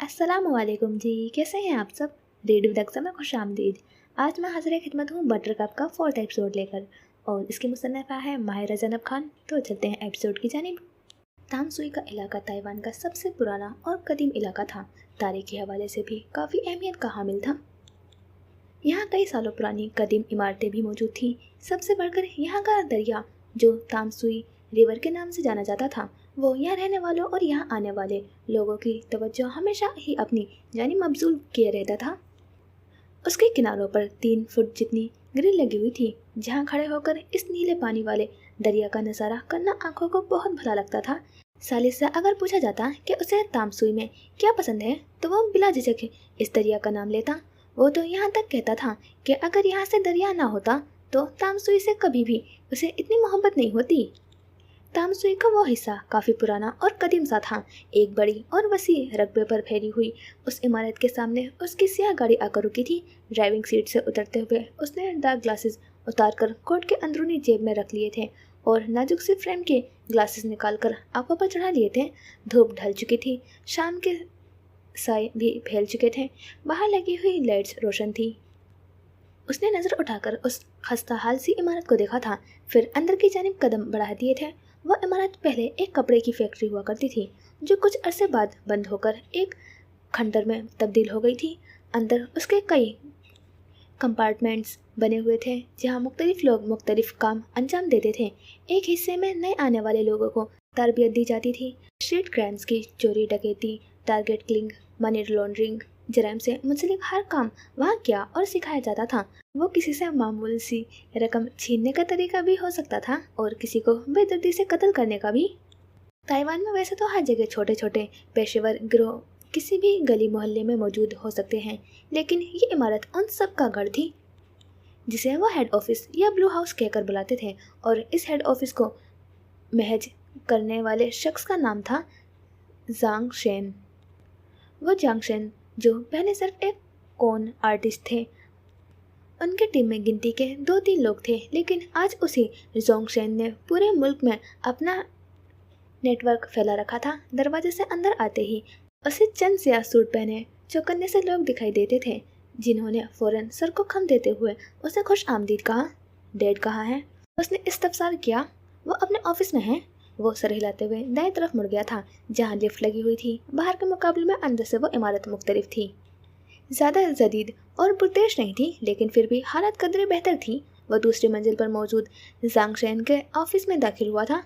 अस्सलाम वालेकुम जी, कैसे हैं आप सब। रेडियो दक्सा में खुश आमदीद। आज मैं हाजिर खिदमत हूँ बटर कप का 4th एपिसोड लेकर और इसकी मुसन्निफा है माहिरा जैनब खान। तो चलते हैं एपिसोड की जानिब। तानसुई का इलाका ताइवान का सबसे पुराना और कदीम इलाका था। तारीख के हवाले से भी काफ़ी अहमियत का हामिल था। यहाँ कई सालों पुरानी कदीम इमारतें भी मौजूद थीं। सबसे बढ़कर यहाँ का दरिया जो तानसुई रिवर के नाम से जाना जाता था, वो यहाँ रहने वालों और यहाँ आने वाले लोगों की तवज्जो हमेशा ही अपनी जानिब मबजूल किए रहता था। उसके किनारों पर 3 फुट जितनी ग्रिल लगी हुई थी, जहाँ खड़े होकर इस नीले पानी वाले दरिया का नज़ारा करना आंखों को बहुत भला लगता था। सालिस से अगर पूछा जाता कि उसे तामसुई में क्या पसंद है, तो वो बिला झिझक इस दरिया का नाम लेता। वो तो यहाँ तक कहता था कि अगर यहाँ से दरिया ना होता तो तामसुई से कभी भी उसे इतनी मोहब्बत नहीं होती। तामसुई का वो हिस्सा काफ़ी पुराना और कदीम सा था। एक बड़ी और वसी रकबे पर फैली हुई उस इमारत के सामने उसकी सियाह गाड़ी आकर रुकी थी। ड्राइविंग सीट से उतरते हुए उसने डार्क ग्लासेस उतारकर कोट के अंदरूनी जेब में रख लिए थे और नाजुक सी फ्रेम के ग्लासेस निकालकर आंखों पर चढ़ा लिए थे। धूप ढल चुकी थी, शाम के साए भी फैल चुके थे, बाहर लगी हुई लाइट्स रोशन थी। उसने नज़र उठाकर उस खस्ता हाल सी इमारत को देखा था, फिर अंदर की जानिब कदम बढ़ा दिए थे। वह इमारत पहले एक कपड़े की फैक्ट्री हुआ करती थी, जो कुछ अरसे बाद बंद होकर एक खंडर में तब्दील हो गई थी। अंदर उसके कई कंपार्टमेंट्स बने हुए थे, जहां मुख्तलिफ लोग मुख्तलिफ काम अंजाम देते थे। एक हिस्से में नए आने वाले लोगों को तरबियत दी जाती थी। स्ट्रीट क्राइम्स की चोरी डकैती, टारगेट किलिंग, मनी लॉन्ड्रिंग, जराइम से मुंसलिक हर काम वहाँ किया और सिखाया जाता था। वो किसी से मामूली सी रकम छीनने का तरीका भी हो सकता था और किसी को बेदर्दी से कत्ल करने का भी। ताइवान में वैसे तो हर जगह छोटे छोटे पेशेवर गिरोह किसी भी गली मोहल्ले में मौजूद हो सकते हैं, लेकिन ये इमारत उन सब का गढ़ थी, जिसे वो हेड ऑफिस या ब्लू हाउस कहकर बुलाते थे। और इस हेड ऑफिस को महज करने वाले शख्स का नाम था जांग शेन। वो जांग शेन जो पहले सिर्फ एक कॉन आर्टिस्ट थे। उनके टीम में गिनती के 2-3 लोग थे, लेकिन आज उसी जोंगशेन ने पूरे मुल्क में अपना नेटवर्क फैला रखा था। दरवाजे से अंदर आते ही उसे चंद सियाह सूट पहने चौकन्ने से लोग दिखाई देते थे, जिन्होंने फौरन सर को खम देते हुए उसे खुश आमदीद कहा। डैड कहाँ है? उसने इस्तफसार किया। वो अपने ऑफिस में है। वो सर हिलाते हुए दाएं तरफ मुड़ गया था, जहाँ लिफ्ट लगी हुई थी। बाहर के मुकाबले में अंदर से वो इमारत मुख्तलिफ थी, ज़्यादा जदीद और पुरतेश नहीं थी, लेकिन फिर भी हालत कदरे बेहतर थी। वह दूसरी मंजिल पर मौजूद जांगशेन के ऑफिस में दाखिल हुआ था।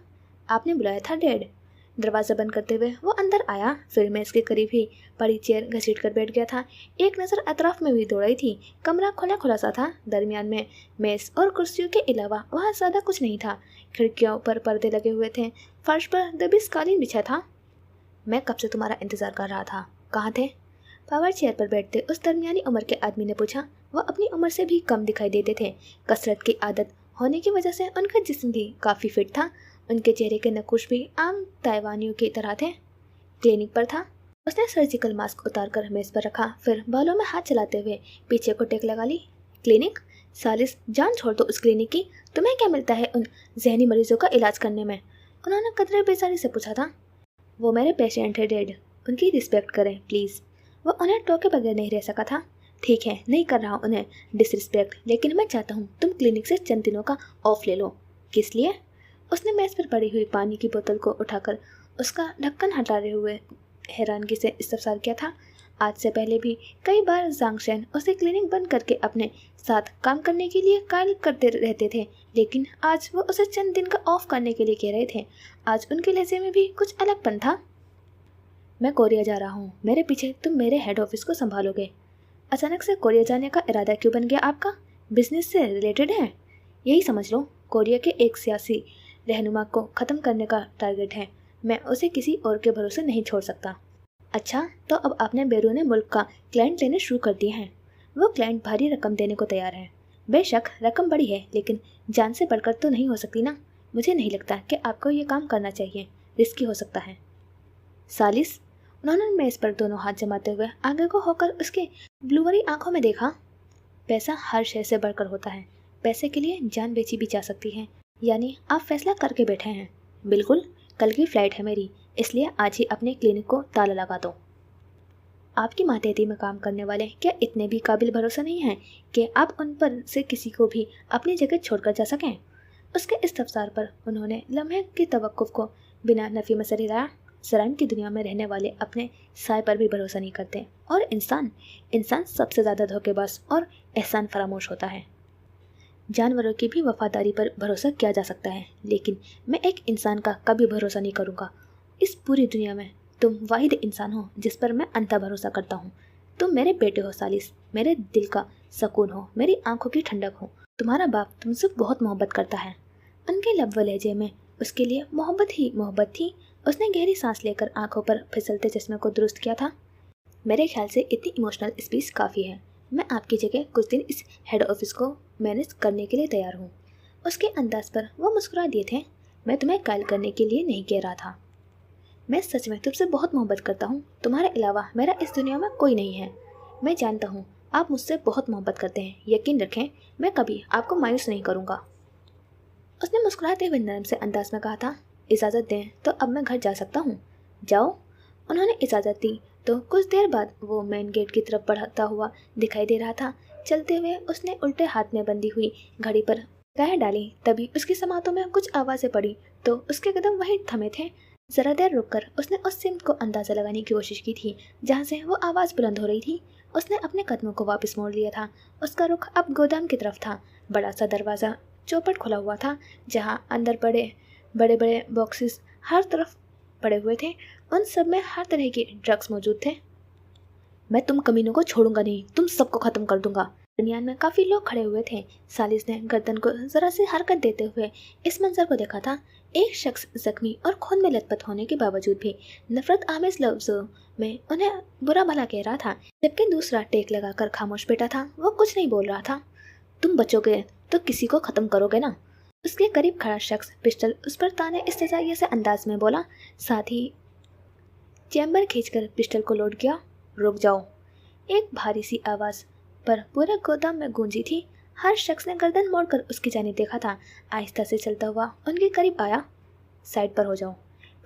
आपने बुलाया था डैड? दरवाज़ा बंद करते हुए वो अंदर आया, फिर मेज़ के करीब ही पड़ी चेयर घसीट कर बैठ गया था। एक नज़र अतराफ में भी दौड़ाई थी। कमरा खुला खुला सा था। दरमियान में मेज़ और कुर्सियों के अलावा वहाँ ज़्यादा कुछ नहीं था। खिड़कियों पर पर्दे लगे हुए थे। फर्श पर दबिस कालीन बिछा था। मैं कब से तुम्हारा इंतज़ार कर रहा था, कहाँ थे? पावर चेयर पर बैठते उस दरमियानी उम्र के आदमी ने पूछा। वह अपनी उम्र से भी कम दिखाई देते थे। कसरत की आदत होने की वजह से उनका जिस्म भी काफ़ी फिट था। उनके चेहरे के नकुश भी आम ताइवानियों की तरह थे। क्लिनिक पर था। उसने सर्जिकल मास्क उतारकर मेज़ पर रखा, फिर बालों में हाथ चलाते हुए पीछे को टेक लगा ली। क्लिनिक? सालिस, जान छोड़ दो उस क्लिनिक की। तुम्हें क्या मिलता है उन जहनी मरीजों का इलाज करने में? उन्होंने कदरे बेजारी से पूछा था। वो मेरे पेशेंट है डैड, उनकी रिस्पेक्ट करें प्लीज़। वो उन्हें टोके बगैर नहीं रह सका था। ठीक है, नहीं कर रहा उन्हें डिसरिस्पेक्ट, लेकिन मैं चाहता हूँ तुम क्लिनिक से चंद दिनों का ऑफ ले लो। किस लिए? उसने मेज़ पर पड़ी हुई पानी की बोतल को उठाकर उसका ढक्कन हटाते हुए हैरानगी से इस्तफसार किया था। आज से पहले भी कई बार जांगशेन उसे क्लिनिक बंद करके अपने साथ काम करने के लिए कायल करते रहते थे, लेकिन आज वो उसे चंद दिन का ऑफ करने के लिए कह रहे थे। आज उनके लहजे में भी कुछ अलगपन था। मैं कोरिया जा रहा हूँ, मेरे पीछे तुम मेरे हेड ऑफिस को संभालोगे। अचानक से कोरिया जाने का इरादा क्यों बन गया आपका? बिजनेस से रिलेटेड है? यही समझ लो, कोरिया के एक सियासी रहनुमा को ख़त्म करने का टारगेट है। मैं उसे किसी और के भरोसे नहीं छोड़ सकता। अच्छा, तो अब आपने बैरूनी मुल्क का क्लाइंट लेने शुरू कर दिए हैं। वो क्लाइंट भारी रकम देने को तैयार है। बेशक रकम बड़ी है, लेकिन जान से बढ़कर तो नहीं हो सकती ना। मुझे नहीं लगता कि आपको ये काम करना चाहिए, रिस्की हो सकता है। सालिस, उन्होंने मेज़ पर दोनों हाथ जमाते हुए आगे को होकर उसके ब्लूवरी आंखों में देखा। पैसा हर शय से बढ़कर होता है। पैसे के लिए जान बेची भी जा सकती है। यानी आप फैसला करके बैठे हैं? बिल्कुल, कल की फ़्लाइट है मेरी, इसलिए आज ही अपने क्लिनिक को ताला लगा दो। آپ की मातहती में काम करने वाले क्या इतने भी काबिल भरोसा नहीं हैं कि आप उन पर से किसी को भी अपनी जगह छोड़कर जा सकें? उसके इस्तफसार पर उन्होंने लम्हे की तवक्कुफ को बिना नफी में सर हिलाया। जराइम की दुनिया में रहने वाले अपने साय पर भी भरोसा नहीं करते और इंसान सबसे ज़्यादा धोखेबाज और एहसान फरामोश होता है। जानवरों की भी वफादारी पर भरोसा किया जा सकता है, लेकिन मैं एक इंसान का कभी भरोसा नहीं करूँगा। इस पूरी दुनिया में तुम वाहिद इंसान हो जिस पर मैं अंधा भरोसा करता हूँ। तुम मेरे बेटे हो सालिस, मेरे दिल का सुकून हो, मेरी आंखों की ठंडक हो। तुम्हारा बाप तुमसे बहुत मोहब्बत करता है। उनके लब व लहजे में उसके लिए मोहब्बत ही मोहब्बत थी। उसने गहरी सांस लेकर आंखों पर फिसलते चश्मे को दुरुस्त किया था। मेरे ख्याल से इतनी इमोशनल स्पीच काफ़ी है। मैं आपकी जगह कुछ दिन इस हेड ऑफिस को मैनेज करने के लिए तैयार हूँ। उसके अंदाज पर वो मुस्कुरा दिए थे। मैं तुम्हें कायल करने के लिए नहीं कह रहा था। मैं सच में तुमसे बहुत मोहब्बत करता हूँ। तुम्हारे अलावा मेरा इस दुनिया में कोई नहीं है। मैं जानता हूँ आप मुझसे बहुत मोहब्बत करते हैं। यकीन रखें मैं कभी आपको मायूस नहीं करूँगा। उसने मुस्कुराते हुए नरम से अंदाज में कहा था। इजाज़त दें तो अब मैं घर जा सकता हूँ। जाओ। उन्होंने इजाज़त दी तो कुछ देर बाद वो मेन गेट की तरफ बढ़ता हुआ दिखाई दे रहा था। चलते हुए उसने उल्टे हाथ में बंधी हुई घड़ी पर निगाहें डाली। तभी उसकी समातों में कुछ आवाज़ें पड़ी तो उसके कदम वहीं थमे थे। ज़रा देर रुककर उसने उस सिमत को अंदाज़ा लगाने की कोशिश की थी जहाँ से वो आवाज़ बुलंद हो रही थी। उसने अपने कदमों को वापस मोड़ लिया था। उसका रुख अब गोदाम की तरफ था। बड़ा सा दरवाज़ा चौपट खुला हुआ था जहाँ अंदर बड़े बड़े बॉक्सेस हर तरफ पड़े हुए थे। उन सब में हर तरह के ड्रग्स मौजूद थे। मैं तुम कमीनों को छोड़ूंगा नहीं, तुम सबको ख़त्म कर दूंगा। दरमियान में काफ़ी लोग खड़े हुए थे। सालिस ने गर्दन को ज़रा सी हरकत देते हुए इस मंजर को देखा था। एक शख्स जख्मी और खून में लथपथ होने के बावजूद भी नफरत आमेज लफ्ज़ों में उन्हें बुरा भला कह रहा था, जबकि दूसरा टेक लगाकर खामोश बैठा था। वो कुछ नहीं बोल रहा था। तुम बचोगे तो किसी को ख़त्म करोगे ना? उसके करीब खड़ा शख्स पिस्टल उस पर ताने इस्तेज़ाइये से अंदाज में बोला। साथ ही चैम्बर खींचकर पिस्टल को लोड किया। रुक जाओ। एक भारी सी आवाज़ पर पूरे गोदाम में गूंजी थी। हर शख्स ने गर्दन मोड़कर उसकी जानिब देखा था। आहिस्ता से चलता हुआ उनके करीब आया। साइड पर हो जाओ।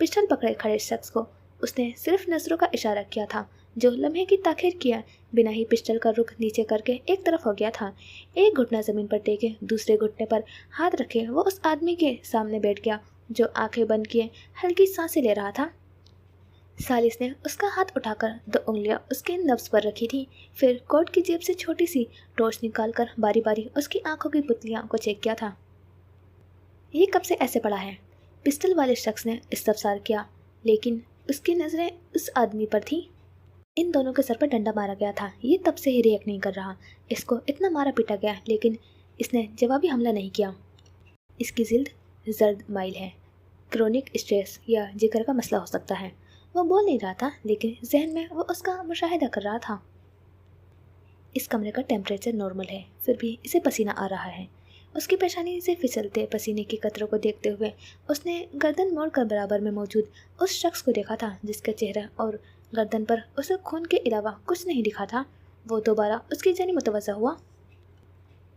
पिस्टल पकड़े खड़े शख्स को उसने सिर्फ नजरों का इशारा किया था, जो लम्हे की ताखीर किया बिना ही पिस्टल का रुख नीचे करके एक तरफ हो गया था। एक घुटना ज़मीन पर टेके दूसरे घुटने पर हाथ रखे वो उस आदमी के सामने बैठ गया जो आंखें बंद किए हल्की सांसें ले रहा था। सालिस ने उसका हाथ उठाकर 2 उंगलियां उसके नब्ज़ पर रखी थी। फिर कोट की जेब से छोटी सी टॉर्च निकालकर बारी बारी उसकी आंखों की पुतलियां को चेक किया था। ये कब से ऐसे पड़ा है? पिस्टल वाले शख्स ने इस्तफसार किया, लेकिन उसकी नज़रें उस आदमी पर थीं। इन दोनों के सर पर डंडा मारा गया था। ये तब से ही रिएक्ट नहीं कर रहा। इसको इतना मारा पीटा गया लेकिन इसने जवाबी हमला नहीं किया। इसकी जिल्द जर्द माइल है। क्रोनिक स्ट्रेस या जिगर का मसला हो सकता है। वो बोल नहीं रहा था लेकिन जहन में वो उसका मुशाहिदा कर रहा था। इस कमरे का टेम्परेचर नॉर्मल है, फिर भी इसे पसीना आ रहा है। उसकी पेशानी से फिसलते पसीने की कतरों को देखते हुए उसने गर्दन मोड़कर बराबर में मौजूद उस शख्स को देखा था जिसका चेहरा और गर्दन पर उसे खून के अलावा कुछ नहीं दिखा था। वो दोबारा उसकी जानिब मुतवज्जा हुआ।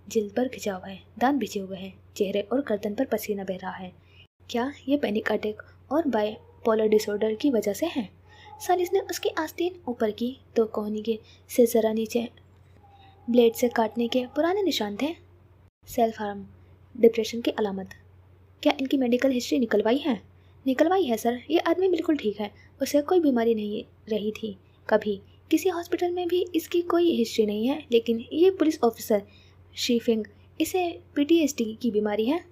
जिल्द पर खिंचाव है, दांत भिजे हुए हैं, चेहरे और गर्दन पर पसीना बह रहा है। क्या ये पैनिक अटैक और बाइपोलर डिसऑर्डर की वजह से है? सालिस ने उसकी आस्तीन ऊपर की तो कोहनी के से ज़रा नीचे ब्लेड से काटने के पुराने निशान थे। सेल्फ हार्म, डिप्रेशन की अलामत। क्या इनकी मेडिकल हिस्ट्री निकलवाई है? निकलवाई है सर। ये आदमी बिल्कुल ठीक है। उसे कोई बीमारी नहीं रही थी कभी। किसी हॉस्पिटल में भी इसकी कोई हिस्ट्री नहीं है, लेकिन ये पुलिस ऑफिसर शीफिंग, इसे PTSD की बीमारी है,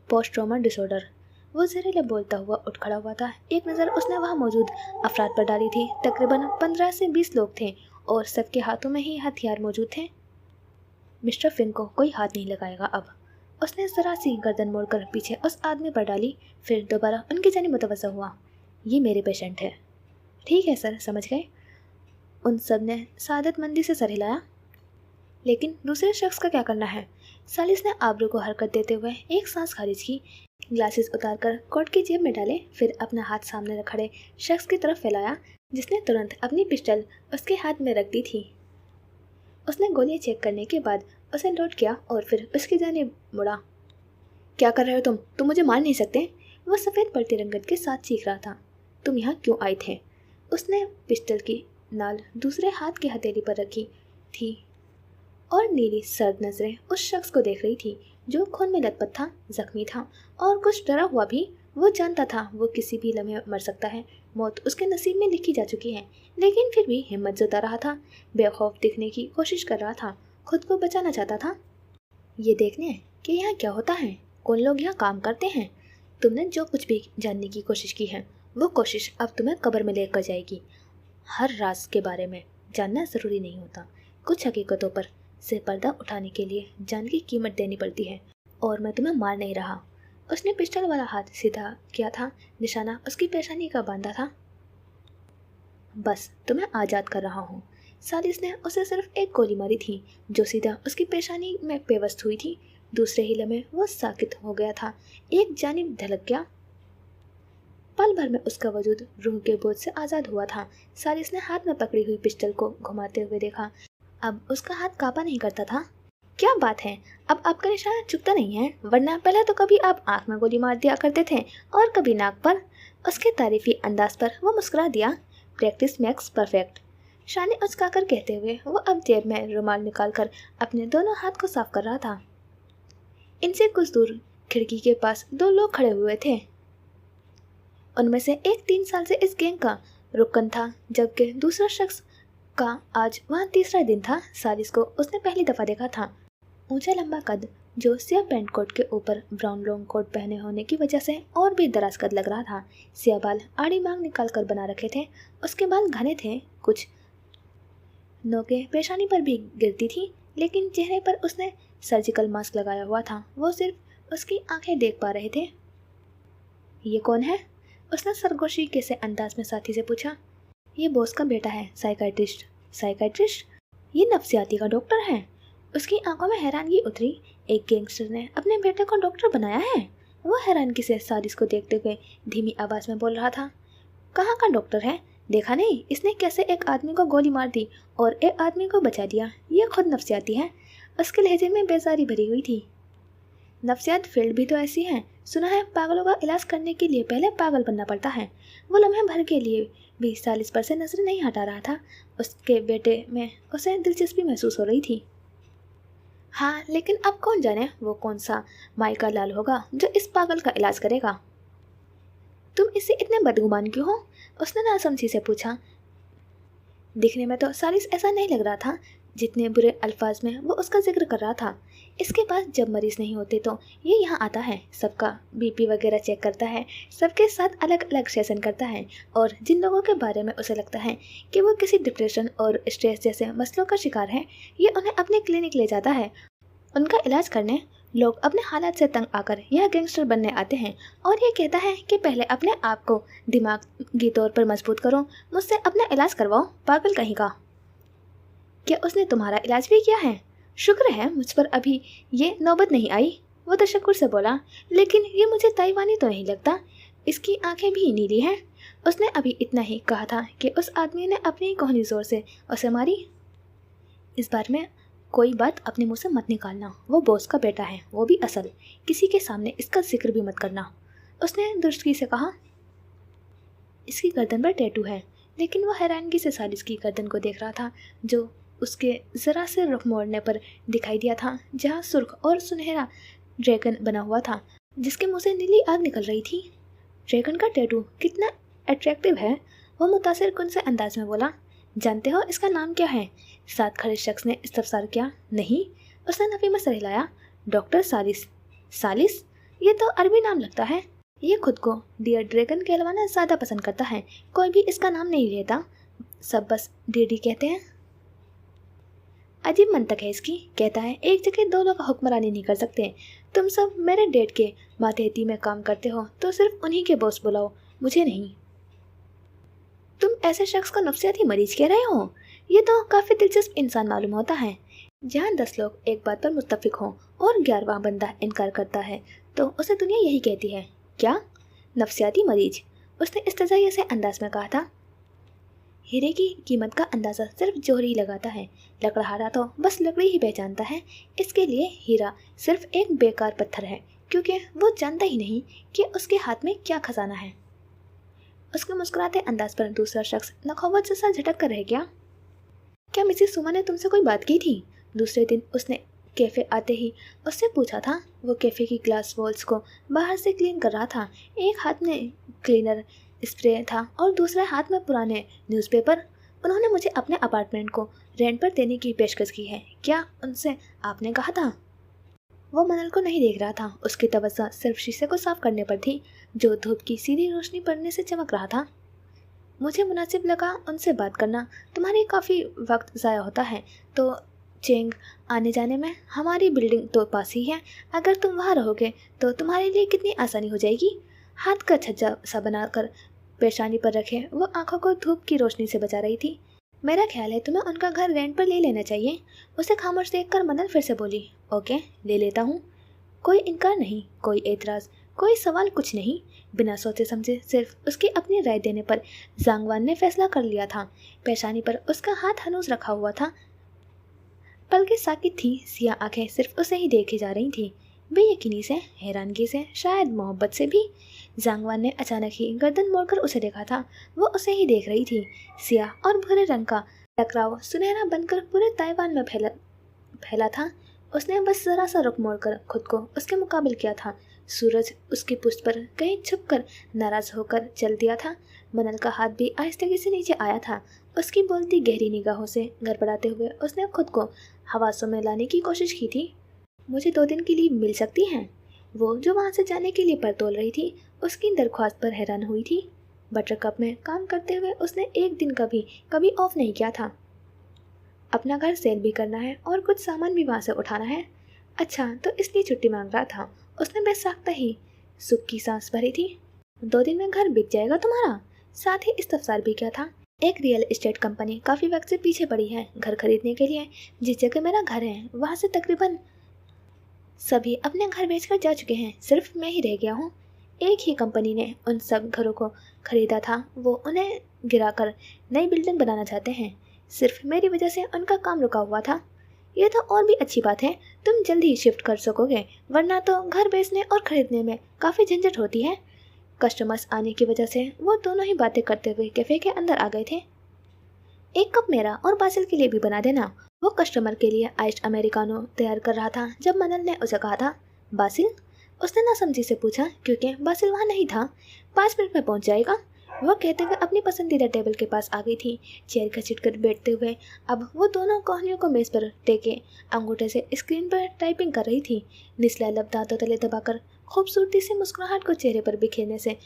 पोस्ट ट्रॉमा डिसऑर्डर। वो जहरीला बोलता हुआ उठ खड़ा हुआ था। एक नज़र उसने वहाँ मौजूद अफराद पर डाली थी। तकरीबन 15 से 20 लोग थे और सबके हाथों में ही हथियार मौजूद थे। मिस्टर फिंग को कोई हाथ नहीं लगाएगा अब। उसने ज़रा सी गर्दन मोड़कर पीछे उस आदमी पर डाली, फिर दोबारा उनकी जानिब मुतवज्जा हुआ। ये मेरे पेशेंट है। ठीक है सर, समझ गए। उन सब ने सादतमंदी से सर हिलाया। लेकिन दूसरे शख्स का क्या करना है? सालिस ने आबरू को हरकत देते हुए एक सांस खारिज की। ग्लासेस उतारकर कोट की जेब में डाले, फिर अपना हाथ सामने खड़े शख्स की तरफ फैलाया जिसने तुरंत अपनी पिस्टल उसके हाथ में रख दी थी। उसने गोलियां चेक करने के बाद उसे लोड किया और फिर उसकी जानिब मुड़ा। क्या कर रहे हो तुम मुझे मार नहीं सकते। वह सफ़ेद पड़ती रंगत के साथ चीख रहा था। तुम यहाँ क्यों आए थे? उसने पिस्टल की नाल दूसरे हाथ की हथेली पर रखी थी और नीली सर्द नजरें उस शख्स को देख रही थी जो खून में लथपथ था, जख्मी था और कुछ डरा हुआ भी। वो जानता था वो किसी भी लम्हे मर सकता है, मौत उसके नसीब में लिखी जा चुकी है, लेकिन फिर भी हिम्मत जता रहा था, बेखौफ दिखने की कोशिश कर रहा था, खुद को बचाना चाहता था। ये देखने कि यहाँ क्या होता है, कौन लोग यहाँ काम करते हैं। तुमने जो कुछ भी जानने की कोशिश की है वो कोशिश अब तुम्हें कब्र में लेकर जाएगी। हर राज के बारे में जानना ज़रूरी नहीं होता, कुछ हकीकतों पर से पर्दा उठाने के लिए जान की कीमत देनी पड़ती है। और मैं तुम्हें मार नहीं रहा। उसने पिस्टल वाला हाथ सीधा किया था, निशाना उसकी पेशानी का बांधा था। बस तुम्हें आज़ाद कर रहा हूँ। सालिस ने उसे सिर्फ एक गोली मारी थी जो सीधा उसकी पेशानी में पेवस्त हुई थी। दूसरे ही लम्हे वो साकित हो गया था, एक जानिब धलक गया। पल भर में उसका वजूद रूह के बोझ से आज़ाद हुआ था। सालिस ने हाथ में पकड़ी हुई पिस्टल को घुमाते हुए देखा। अब उसका हाथ कांपा नहीं करता था। क्या बात है, अब आपका निशाना चुकता नहीं है, वरना पहले तो कभी आप आंख में गोली मार दिया करते थे और कभी नाक पर। उसके तारीफी अंदाज पर वो मुस्कुरा दिया। प्रैक्टिस मेक्स परफेक्ट, शानी उचकाकर कहते हुए वो अब जेब में रुमाल निकालकर अपने दोनों हाथ को साफ कर रहा था। इनसे कुछ दूर खिड़की के पास दो लोग खड़े हुए थे। उनमें से एक 3 साल से इस गैंग का रुकन था, जबकि दूसरा शख्स का आज वहाँ तीसरा दिन था। सालिस को उसने पहली दफ़ा देखा था। ऊंचा लंबा कद जो सिया पेंट कोट के ऊपर ब्राउन लॉन्ग कोट पहने होने की वजह से और भी दराज कद लग रहा था। सिया बाल आड़ी मांग निकाल कर बना रखे थे। उसके बाल घने थे, कुछ नोकें पेशानी पर भी गिरती थी, लेकिन चेहरे पर उसने सर्जिकल मास्क लगाया हुआ था। वो सिर्फ उसकी आंखें देख पा रहे थे। ये कौन है? उसने सरगोशी के से अंदाज में साथी से पूछा। ये बॉस का बेटा है, साइकाइट्रिस्ट। साइकाइट्रिस्ट? ये नफ्सियाती का डॉक्टर है। उसकी आंखों में हैरानगी उतरी। एक गैंगस्टर ने अपने बेटे को डॉक्टर बनाया है? वो हैरानगी से सालिस को देखते हुए धीमी आवाज़ में बोल रहा था। कहाँ का डॉक्टर है? देखा नहीं इसने कैसे एक आदमी को गोली मार दी और एक आदमी को बचा दिया। ये खुद नफ्सियाती है। उसके लहजे में बेजारी भरी हुई थी। नफ्सियात फील्ड भी तो ऐसी है। सुना है पागलों का इलाज करने के लिए पहले पागल बनना पड़ता है। वो लम्हे भर के लिए भी सालिस पर से नजर नहीं हटा रहा था। उसके बेटे में उसे दिलचस्पी महसूस हो रही थी। हाँ, लेकिन अब कौन जाने वो कौन सा माई का लाल होगा जो इस पागल का इलाज करेगा। तुम इससे इतने बदगुमान क्यों हो? उसने नासमझी से पूछा। दिखने में तो सालिस ऐसा नहीं लग रहा था जितने बुरे अल्फाज में वो उसका जिक्र कर रहा था। इसके पास जब मरीज नहीं होते तो ये यहाँ आता है, सबका बीपी वगैरह चेक करता है, सबके साथ अलग अलग सेशन करता है, और जिन लोगों के बारे में उसे लगता है कि वो किसी डिप्रेशन और स्ट्रेस जैसे मसलों का शिकार है, ये उन्हें अपने क्लिनिक ले जाता है उनका इलाज करने। लोग अपने हालात से तंग आकर यह गैंगस्टर बनने आते हैं और ये कहता है कि पहले अपने आप को दिमागी तौर पर मजबूत करो, मुझसे अपना इलाज करवाओ, पागल कहीं का। क्या उसने तुम्हारा इलाज भी किया है? शुक्र है मुझ पर अभी ये नौबत नहीं आई, वो तशक्कुर से बोला। लेकिन ये मुझे ताइवानी तो नहीं लगता, इसकी आंखें भी नीली हैं। उसने अभी इतना ही कहा था कि उस आदमी ने अपनी कोहनी जोर से उसे मारी। इस बार में कोई बात अपने मुंह से मत निकालना, वो बॉस का बेटा है, वो भी असल। किसी के सामने इसका जिक्र भी मत करना, उसने दुरुस्ती से कहा। इसकी गर्दन पर टैटू है। लेकिन वो हैरानगी से सालिस की गर्दन को देख रहा था, जो उसके ज़रा से रुख मोड़ने पर दिखाई दिया था, जहाँ सुर्ख और सुनहरा ड्रैगन बना हुआ था जिसके मुंह से नीली आग निकल रही थी। ड्रैगन का टैटू कितना अट्रैक्टिव है, वो मुतासिर कुन से अंदाज में बोला। जानते हो इसका नाम क्या है? साथ खड़े शख्स ने इस्तफसार किया। नहीं, उसने नफी में सर हिलाया। डॉक्टर सालिस। सालिस? ये तो अरबी नाम लगता है। ये खुद को डियर ड्रैगन कहलवाना ज़्यादा पसंद करता है, कोई भी इसका नाम नहीं लेता, सब बस डीडी कहते हैं। अजीब मंतक है इसकी। कहता है एक जगह दो लोग हुक्मरानी नहीं कर सकते। तुम सब मेरे डेट के मातहती में काम करते हो तो सिर्फ उन्हीं के बॉस बुलाओ, मुझे नहीं। तुम ऐसे शख्स को नफ्सियाती मरीज कह रहे हो? ये तो काफ़ी दिलचस्प इंसान मालूम होता है। जहाँ 10 लोग एक बात पर मुत्तफिक हों और 11वां बंदा इनकार करता है तो उसे दुनिया यही कहती है। क्या? नफ्सियाती मरीज? उसने इस्तज़ाइया से अंदाज में कहा था। हीरे की कीमत का अंदाज़ा सिर्फ जोहरी ही लगाता है, लकड़हारा तो बस लकड़ी ही पहचानता है। इसके लिए हीरा सिर्फ एक बेकार पत्थर है, क्योंकि वो जानता ही नहीं कि उसके हाथ में क्या खजाना है। उसके मुस्कुराते अंदाज पर दूसरा शख्स नखौवत जैसा झटक कर रह गया। क्या मिसेस सुमा ने तुमसे कोई बात की थी? दूसरे दिन उसने कैफ़े आते ही उससे पूछा था। वो कैफ़े की ग्लास वॉल्स को बाहर से क्लीन कर रहा था। एक हाथ में क्लीनर स्प्रे था और दूसरे हाथ में पुराने न्यूज़पेपर। उन्होंने मुझे अपने अपार्टमेंट को रेंट पर देने की पेशकश की है। क्या उनसे आपने कहा था? वो मनल को नहीं देख रहा था। उसकी तवज्जो सिर्फ शीशे को साफ करने पर थी, जो धूप की सीधी रोशनी पड़ने से चमक रहा था। मुझे मुनासिब लगा उनसे बात करना। तुम्हारी काफ़ी वक्त ज़ाया होता है तो चेंग आने जाने में। हमारी बिल्डिंग तो पास ही है। अगर तुम वहाँ रहोगे तो तुम्हारे लिए कितनी आसानी हो जाएगी। हाथ का छज्जा सा बनाकर पेशानी पर रखे वो आंखों को धूप की रोशनी से बचा रही थी। मेरा ख्याल है तुम्हें उनका घर रेंट पर ले लेना चाहिए। उसे खामोश देखकर मनल फिर से बोली, ओके ले लेता हूँ। कोई इनकार नहीं, कोई एतराज़, कोई सवाल, कुछ नहीं। बिना सोचे समझे सिर्फ उसकी अपनी राय देने पर जांगवान ने फैसला कर लिया था। पेशानी पर उसका हाथ हनूस रखा हुआ था। पलकें साकित थी, सियाह आंखें सिर्फ उसे ही देखे जा रही थी, बेयकीनी से, हैरानगी से, शायद मोहब्बत से भी। जांगवान ने अचानक ही गर्दन मोड़कर उसे देखा था। वो उसे ही देख रही थी। सियाह और भूरे रंग का टकराव सुनहरा बनकर पूरे ताइवान में फैला था। उसने बस जरा सा रुख मोड़कर खुद को उसके मुकाबिल किया था। सूरज उसकी पुष्ट पर कहीं छुपकर नाराज होकर चल दिया था। मनल का हाथ भी आहिस्ते से नीचे आया था। उसकी बोलती गहरी निगाहों से गड़बड़ाते हुए उसने खुद को हवासों में लाने की कोशिश की थी। मुझे 2 दिन के लिए मिल सकती हैं? वो जो वहाँ से जाने के लिए पर तोल रही थी, उसकी दरख्वास्त पर हैरान हुई थी। बटरकप में काम करते हुए उसने एक दिन कभी ऑफ नहीं किया था। अपना घर सेल भी करना है और कुछ सामान भी वहाँ से उठाना है। अच्छा, तो इसलिए छुट्टी मांग रहा था। उसने बेसाख्ता ही सुख की सांस भरी थी। 2 दिन में घर बिक जाएगा तुम्हारा? साथ ही इस्तफसार भी किया था। एक रियल एस्टेट कंपनी काफ़ी वक्त से पीछे पड़ी है घर खरीदने के लिए। जिस जगह मेरा घर है वहाँ से तकरीबन सभी अपने घर बेचकर जा चुके हैं। सिर्फ मैं ही रह गया हूँ। एक ही कंपनी ने उन सब घरों को खरीदा था। वो उन्हें गिराकर नई बिल्डिंग बनाना चाहते हैं। सिर्फ मेरी वजह से उनका काम रुका हुआ था। ये तो और भी अच्छी बात है, तुम जल्दी ही शिफ्ट कर सकोगे, वरना तो घर बेचने और खरीदने में काफ़ी झंझट होती है। कस्टमर्स आने की वजह से वो दोनों ही बातें करते हुए कैफ़े के अंदर आ गए थे। एक कप मेरा और बासिल के लिए भी बना देना। वो कस्टमर के लिए आइस्ड अमेरिकानो तैयार कर रहा था जब मनल ने उसे कहा था, बासिल? उसने नासमझी से पूछा, क्योंकि बासिल वहाँ नहीं था। 5 मिनट में पहुँच जाएगा। वह कहते हुए अपनी पसंदीदा टेबल के पास आ गई थी, चेयर घसीट कर बैठते हुए। अब वो दोनों कोहनियों को मेज़ पर टेके अंगूठे से स्क्रीन पर टाइपिंग कर रही थी। निचला लब दांतों तले दबाकर खूबसूरती से मुस्कुराहट को चेहरे पर बिखेरने से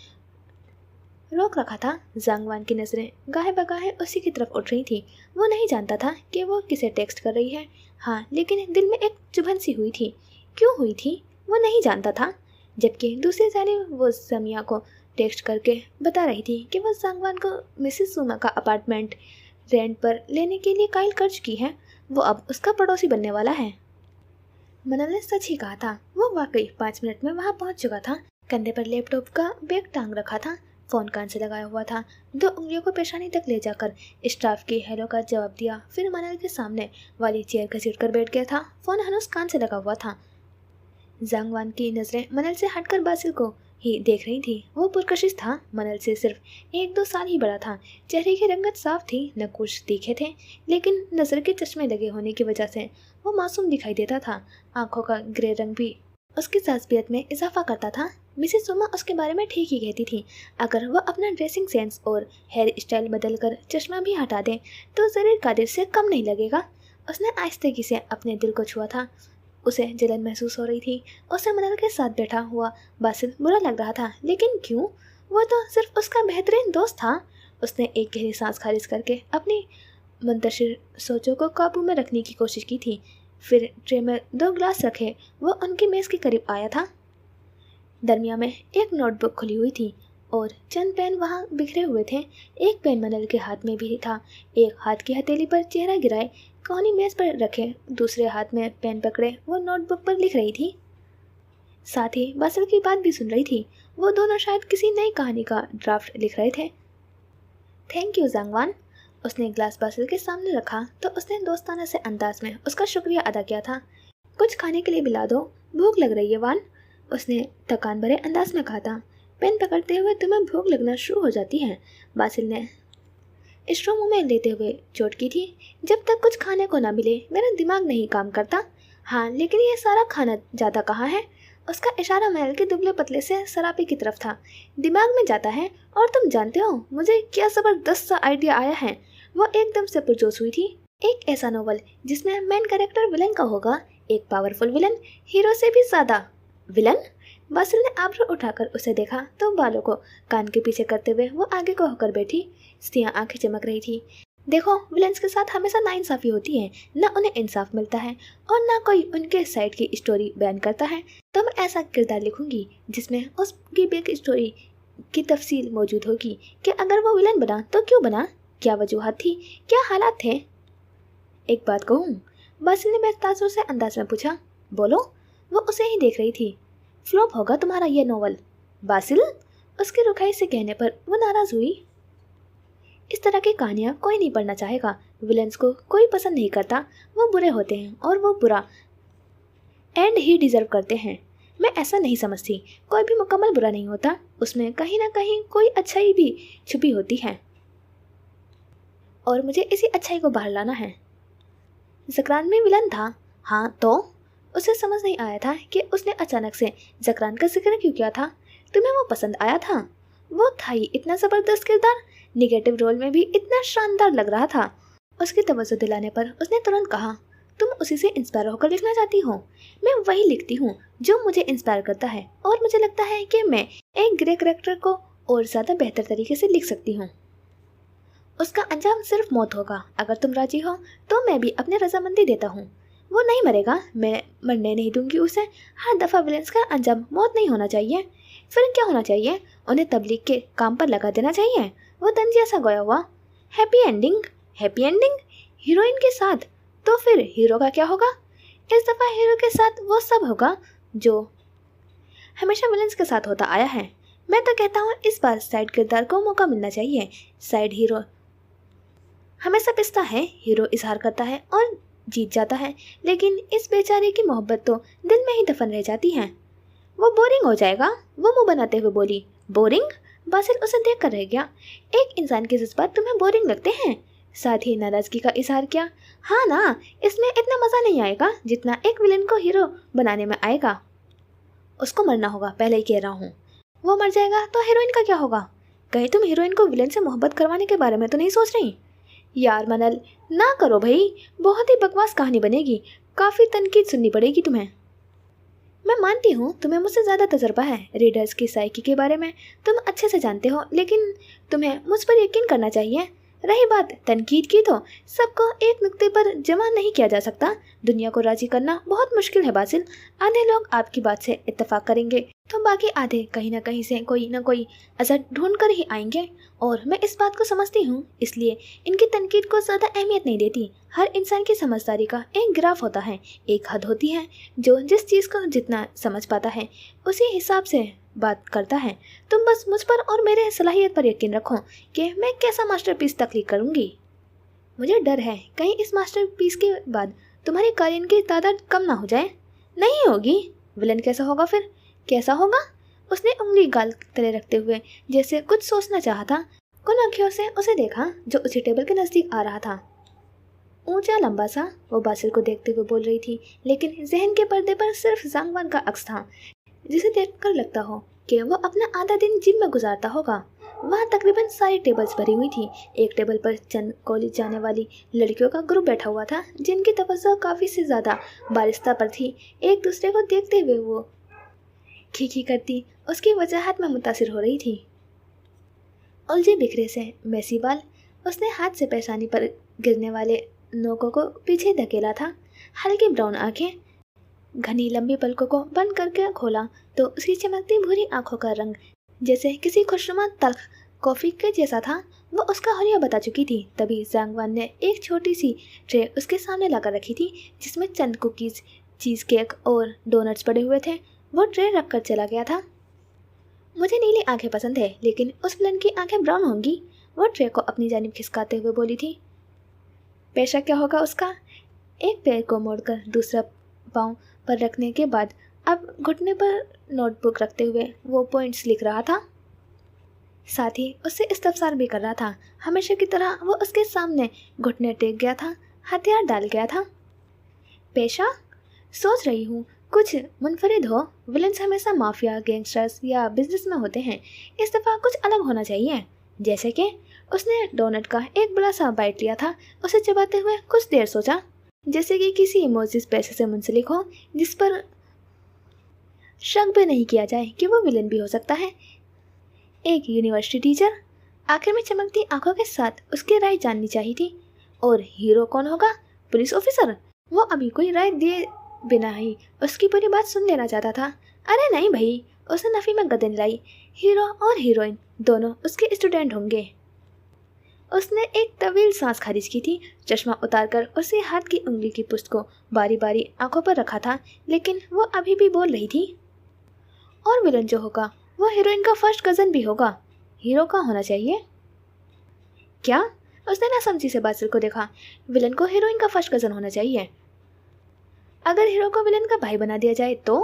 रोक रखा था। जांगवान की नज़रें गाहे बगाहे उसी की तरफ उठ रही थी। वो नहीं जानता था कि वो किसे टेक्स्ट कर रही है। हाँ, लेकिन दिल में एक चुभन सी हुई थी। क्यों हुई थी वो नहीं जानता था। जबकि दूसरी जानिब वो समिया को टेक्स्ट करके बता रही थी कि वह जांगवान को मिसेस सुमा का अपार्टमेंट रेंट पर लेने के लिए कायल कर चुकी है। वो अब उसका पड़ोसी बनने वाला है। मनल ने सच ही कहा था। वो वाकई 5 मिनट में वहाँ पहुँच चुका था। कंधे पर लैपटॉप का बैग टांग रखा था। फ़ोन कान से लगाया हुआ था। 2 उंगलियों को पेशानी तक ले जाकर स्टाफ की हेलो का जवाब दिया। फिर मनल के सामने वाली चेयर घसीट कर बैठ गया था। फ़ोन हनुस कान से लगा हुआ था। जांगवान की नज़रें मनल से हटकर बासिल को ही देख रही थी। वो पुरकशिश था, मनल से सिर्फ 1-2 साल ही बड़ा था। चेहरे की रंगत साफ थी, नकुश तीखे थे, लेकिन नज़र के चश्मे लगे होने की वजह से वो मासूम दिखाई देता था। आंखों का ग्रे रंग भी उसकी जाज़बियत में इजाफा करता था। मिसेस सुमा उसके बारे में ठीक ही कहती थी। अगर वह अपना ड्रेसिंग सेंस और हेयर स्टाइल बदल कर चश्मा भी हटा दे तो जरीर कादिर से कम नहीं लगेगा। उसने आहिस्तगी से अपने दिल को छुआ था। उसे जलन महसूस हो रही थी। उसे मनल के साथ बैठा हुआ बासिल बुरा लग रहा था, लेकिन क्यों? वो तो सिर्फ उसका बेहतरीन दोस्त था। उसने एक गहरी सांस खारिज करके अपनी मुंतशिर सोचों को काबू में रखने की कोशिश की थी। फिर ट्रे में 2 ग्लास रखे वो उनकी मेज़ के करीब आया था। दरमियान में एक नोटबुक खुली हुई थी और चंद पेन वहाँ बिखरे हुए थे। एक पेन मनल के हाथ में भी था। एक हाथ की हथेली पर चेहरा गिराए कोहनी मेज़ पर रखे, दूसरे हाथ में पेन पकड़े वो नोटबुक पर लिख रही थी। साथ ही बासिल की बात भी सुन रही थी। वो दोनों शायद किसी नई कहानी का ड्राफ्ट लिख रहे थे। थैंक यू जांगवान। उसने ग्लास बासिल के सामने रखा तो उसने दोस्ताना से अंदाज में उसका शुक्रिया अदा किया था। कुछ खाने के लिए पिला दो, भूख लग रही है वान, उसने थकान भरे अंदाज में कहा था। पेन पकड़ते हुए तुम्हें भूख लगना शुरू हो जाती है। बासिल ने स्ट्रॉ मुंह में लेते हुए चोट की थी। जब तक कुछ खाने को ना मिले मेरा दिमाग नहीं काम करता। हाँ, लेकिन ये सारा खाना जाता कहाँ है? उसका इशारा महल के दुबले पतले से सरापे की तरफ था। दिमाग में जाता है। और तुम जानते हो मुझे क्या ज़बरदस्त सा आइडिया आया है। वो एकदम से पुरजोश हुई थी। एक ऐसा नोवेल जिसमें मेन कैरेक्टर विलन का होगा, एक पावरफुल विलन, हीरो से भी ज़्यादा। विलन? बासिल ने आबरू उठाकर उसे देखा तो बालों को कान के पीछे करते हुए वो आगे को होकर बैठी। स्त्रियाँ आंखें चमक रही थी। देखो, विलन्स के साथ हमेशा नाइंसाफ़ी होती है, न उन्हें इंसाफ मिलता है और न कोई उनके साइड की स्टोरी बयान करता है। तो मैं ऐसा किरदार लिखूंगी जिसमें उसकी बैक स्टोरी की तफसील मौजूद होगी कि अगर वो विलन बना तो क्यों बना, क्या वजूहत थी, क्या हालात थे। एक बात कहूँ? बासिल ने बेतासुर से अंदाज में पूछा। बोलो। वो उसे ही देख रही थी। फ्लॉप होगा तुम्हारा ये नोवेल। बासिल? उसकी रुखाई से कहने पर वो नाराज़ हुई। इस तरह की कहानियाँ कोई नहीं पढ़ना चाहेगा। विलन्स को कोई पसंद नहीं करता। वो बुरे होते हैं और वो बुरा एंड ही डिज़र्व करते हैं। मैं ऐसा नहीं समझती। कोई भी मुकम्मल बुरा नहीं होता, उसमें कहीं ना कहीं कोई अच्छाई भी छुपी होती है और मुझे इसी अच्छाई को बाहर लाना है। ज़करान में विलन था। हाँ तो? उसे समझ नहीं आया था कि उसने अचानक से ज़करान का जिक्र क्यों किया था। तुम्हें वो पसंद आया था? वो था ही इतना ज़बरदस्त किरदार, निगेटिव रोल में भी इतना शानदार लग रहा था। उसकी तवज्जो दिलाने पर उसने तुरंत कहा, तुम उसी से इंस्पायर होकर लिखना चाहती हो? मैं वही लिखती हूँ जो मुझे इंस्पायर करता है और मुझे लगता है कि मैं एक ग्रे कैरेक्टर को और ज़्यादा बेहतर तरीके से लिख सकती हूँ। उसका अंजाम सिर्फ मौत होगा। अगर तुम राजी हो तो मैं भी अपनी रजामंदी देता हूँ। वो नहीं मरेगा, मैं मरने नहीं दूंगी उसे। हर दफ़ा विलेंस का अंजाम मौत नहीं होना चाहिए। फिर क्या होना चाहिए? उन्हें तबलीग के काम पर लगा देना चाहिए। वो तंजिया सा गोया हुआ। Happy ending? Happy ending heroine के साथ? तो फिर हीरो का क्या होगा? इस दफ़ा हीरो के साथ वो सब होगा जो हमेशा विलेंस के साथ होता आया है। मैं तो कहता हूँ इस बार साइड किरदार को मौका मिलना चाहिए। साइड हीरो हमेशा पिसता है, हीरो इजहार करता है और जीत जाता है, लेकिन इस बेचारे की मोहब्बत तो दिल में ही दफन रह जाती है। वो बोरिंग हो जाएगा। वो मुंह बनाते हुए बोली। बोरिंग? बासिल उसे देख कर रह गया। एक इंसान के जज्बात तुम्हें बोरिंग लगते हैं? साथ ही नाराजगी का इजहार किया। हाँ ना, इसमें इतना मज़ा नहीं आएगा जितना एक विलेन को हीरो बनाने में आएगा। उसको मरना होगा, पहले ही कह रहा हूँ। वो मर जाएगा तो हीरोइन का क्या होगा? कहीं तुम हीरोइन को विलेन से मोहब्बत करवाने के बारे में तो नहीं सोच रही? यार मनल, ना करो भाई, बहुत ही बकवास कहानी बनेगी। काफ़ी तनकीद सुननी पड़ेगी तुम्हें। मैं मानती हूँ तुम्हें मुझसे ज़्यादा तजर्बा है रीडर्स की साइकी के बारे में, तुम अच्छे से जानते हो, लेकिन तुम्हें मुझ पर यकीन करना चाहिए। रही बात तनकीद की, तो सबको एक नुक्ते पर जमा नहीं किया जा सकता। दुनिया को राजी करना बहुत मुश्किल है बासिल। आधे लोग आपकी बात से इत्तेफाक करेंगे तो बाकी आधे कहीं ना कहीं से कोई ना कोई असर ढूंढ कर ही आएंगे, और मैं इस बात को समझती हूँ, इसलिए इनकी तनकीद को ज़्यादा अहमियत नहीं देती। हर इंसान की समझदारी का एक ग्राफ होता है, एक हद होती है। जो जिस चीज़ को जितना समझ पाता है उसी हिसाब से बात करता है। तुम बस मुझ पर और मेरे सलाहियत पर यकीन रखो कि मैं कैसा मास्टरपीस तख्लीक करूँगी। मुझे डर है कहीं इस मास्टरपीस के बाद तुम्हारी कालीन की तादाद कम ना हो जाए। नहीं होगी। विलन कैसा होगा फिर? कैसा होगा? उसने उंगली गाल तले रखते हुए जैसे कुछ सोचना चाहा था, उन आँखों से उसे देखा जो उसी टेबल के नज़दीक आ रहा था। ऊंचा लंबा सा। वो बासिल को देखते हुए बोल रही थी, लेकिन जहन के पर्दे पर सिर्फ जांगवान का अक्स था, जिसे देखकर लगता हो कि वो अपना आधा दिन जिम में गुजारता होगा। वहाँ तकरीबन सारी टेबल्स भरी हुई थी। एक टेबल पर चंद कॉलेज जाने वाली लड़कियों का ग्रुप बैठा हुआ था, जिनकी तवज्जो काफ़ी से ज़्यादा बारिस्ता पर थी। एक दूसरे को देखते हुए वो खीखी करती उसकी वजाहत में मुतासिर हो रही थी। उलझे बिखरे से मैसी बाल। उसने हाथ से पेशानी पर गिरने वाले नोकों को पीछे धकेला था। हल्की ब्राउन आंखें, घनी लंबी पलकों को बंद करके खोला तो उसकी चमकती भूरी आंखों का रंग जैसे किसी खुशनुमा तल्ख कॉफ़ी के जैसा था। वो उसका हुलिया बता चुकी थी। तभी जांगवान ने एक छोटी सी ट्रे उसके सामने लाकर रखी थी, जिसमें चंद कुकीज़, चीज़ केक और डोनट्स पड़े हुए थे। वो ट्रे रख कर चला गया था। मुझे नीली आंखें पसंद है, लेकिन उस विलन की आंखें ब्राउन होंगी। वो ट्रे को अपनी जानिब खिसकाते हुए बोली थी। पेशा क्या होगा उसका? एक पैर को मोड़कर दूसरा पाँव पर रखने के बाद अब घुटने पर नोटबुक रखते हुए वो पॉइंट्स लिख रहा था। साथ ही उससे इस्तफसार भी कर रहा था। हमेशा की तरह वो उसके सामने घुटने टेक गया था, हथियार डाल गया था। पेशा? सोच रही हूँ कुछ मुनफरिद हो। विलन्स हमेशा माफिया, गैंगस्टर्स या बिजनेस में होते हैं। इस दफ़ा कुछ अलग होना चाहिए। जैसे कि उसने डोनट का एक बड़ा सा बाइट लिया था। उसे चबाते हुए कुछ देर सोचा, जैसे कि किसी इमोजीज पैसे से मुंसलिक हो जिस पर शक भी नहीं किया जाए कि वो विलन भी हो सकता है। एक यूनिवर्सिटी टीचर? आखिर में चमकती आंखों के साथ उसकी राय जाननी चाहिए थी। और हीरो कौन होगा? Police officer? वो अभी कोई राय दिए बिना ही उसकी पूरी बात सुन लेना चाहता था। अरे नहीं भाई, उसने नफी में गदन लाई। हीरो और हीरोइन दोनों उसके स्टूडेंट होंगे। उसने एक तवील सांस खारिज की थी। चश्मा उतारकर उसे हाथ की उंगली की पुष्ट को बारी बारी आंखों पर रखा था, लेकिन वो अभी भी बोल रही थी। और विलन जो होगा वो हीरोइन का फर्स्ट कजन भी होगा। हीरो का होना चाहिए। क्या? उसने नासमझी से बासिल को देखा। विलन को हीरोइन का फर्स्ट कजन होना चाहिए। अगर हीरो को विलन का भाई बना दिया जाए तो?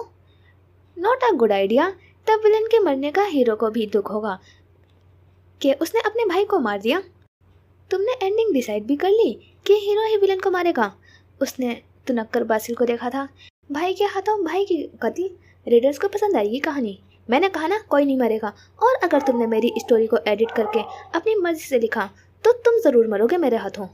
Not a good idea. तब विलन के मरने का हीरो को भी दुख होगा कि उसने अपने भाई को मार दिया। तुमने एंडिंग डिसाइड भी कर ली कि हीरो ही विलन को मारेगा? उसने तुनक कर बासिल को देखा था। भाई के हाथों भाई की कत्ल। रीडर्स को पसंद आई ये कहानी। मैंने कहा ना, कोई नहीं मरेगा। और अगर तुमने मेरी स्टोरी को एडिट करके अपनी मर्जी से लिखा तो तुम ज़रूर मरोगे मेरे हाथों।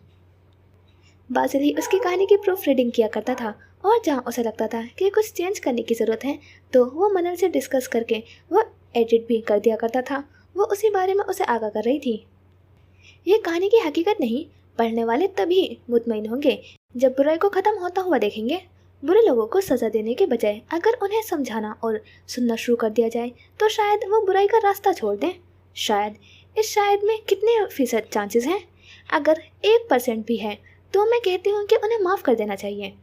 बासिल ही उसकी कहानी की प्रूफ रीडिंग किया करता था, और जहाँ उसे लगता था कि कुछ चेंज करने की ज़रूरत है तो वो मनन से डिस्कस करके वो एडिट भी कर दिया करता था। वो उसी बारे में उसे आगाह कर रही थी। ये कहानी की हकीकत नहीं। पढ़ने वाले तभी मुतमईन होंगे जब बुराई को ख़त्म होता हुआ देखेंगे। बुरे लोगों को सज़ा देने के बजाय अगर उन्हें समझाना और सुनना शुरू कर दिया जाए तो शायद वो बुराई का रास्ता छोड़ दें। शायद। इस शायद में कितने फीसद चांसेस हैं? अगर 1% भी है तो मैं कहती हूँ कि उन्हें माफ़ कर देना चाहिए।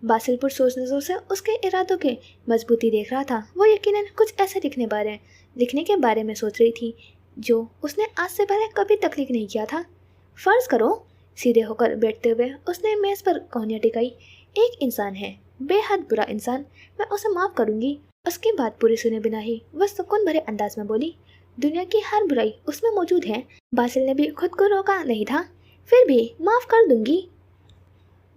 बासिलपुर सोच नज़र से उसके इरादों के मजबूती देख रहा था। वो यकीनन कुछ ऐसे लिखने के बारे में सोच रही थी जो उसने आज से पहले कभी तख्लीक नहीं किया था। फ़र्ज़ करो, सीधे होकर बैठते हुए उसने मेज़ पर कोहनियाँ टिकाई। एक इंसान है, बेहद बुरा इंसान। मैं उसे माफ़ करूँगी। उसकी बात पूरी सुने बिना ही वह सुकून भरे अंदाज में बोली। दुनिया की हर बुराई उसमें मौजूद है। बासिल ने भी खुद को रोका नहीं था। फिर भी माफ़ कर दूंगी।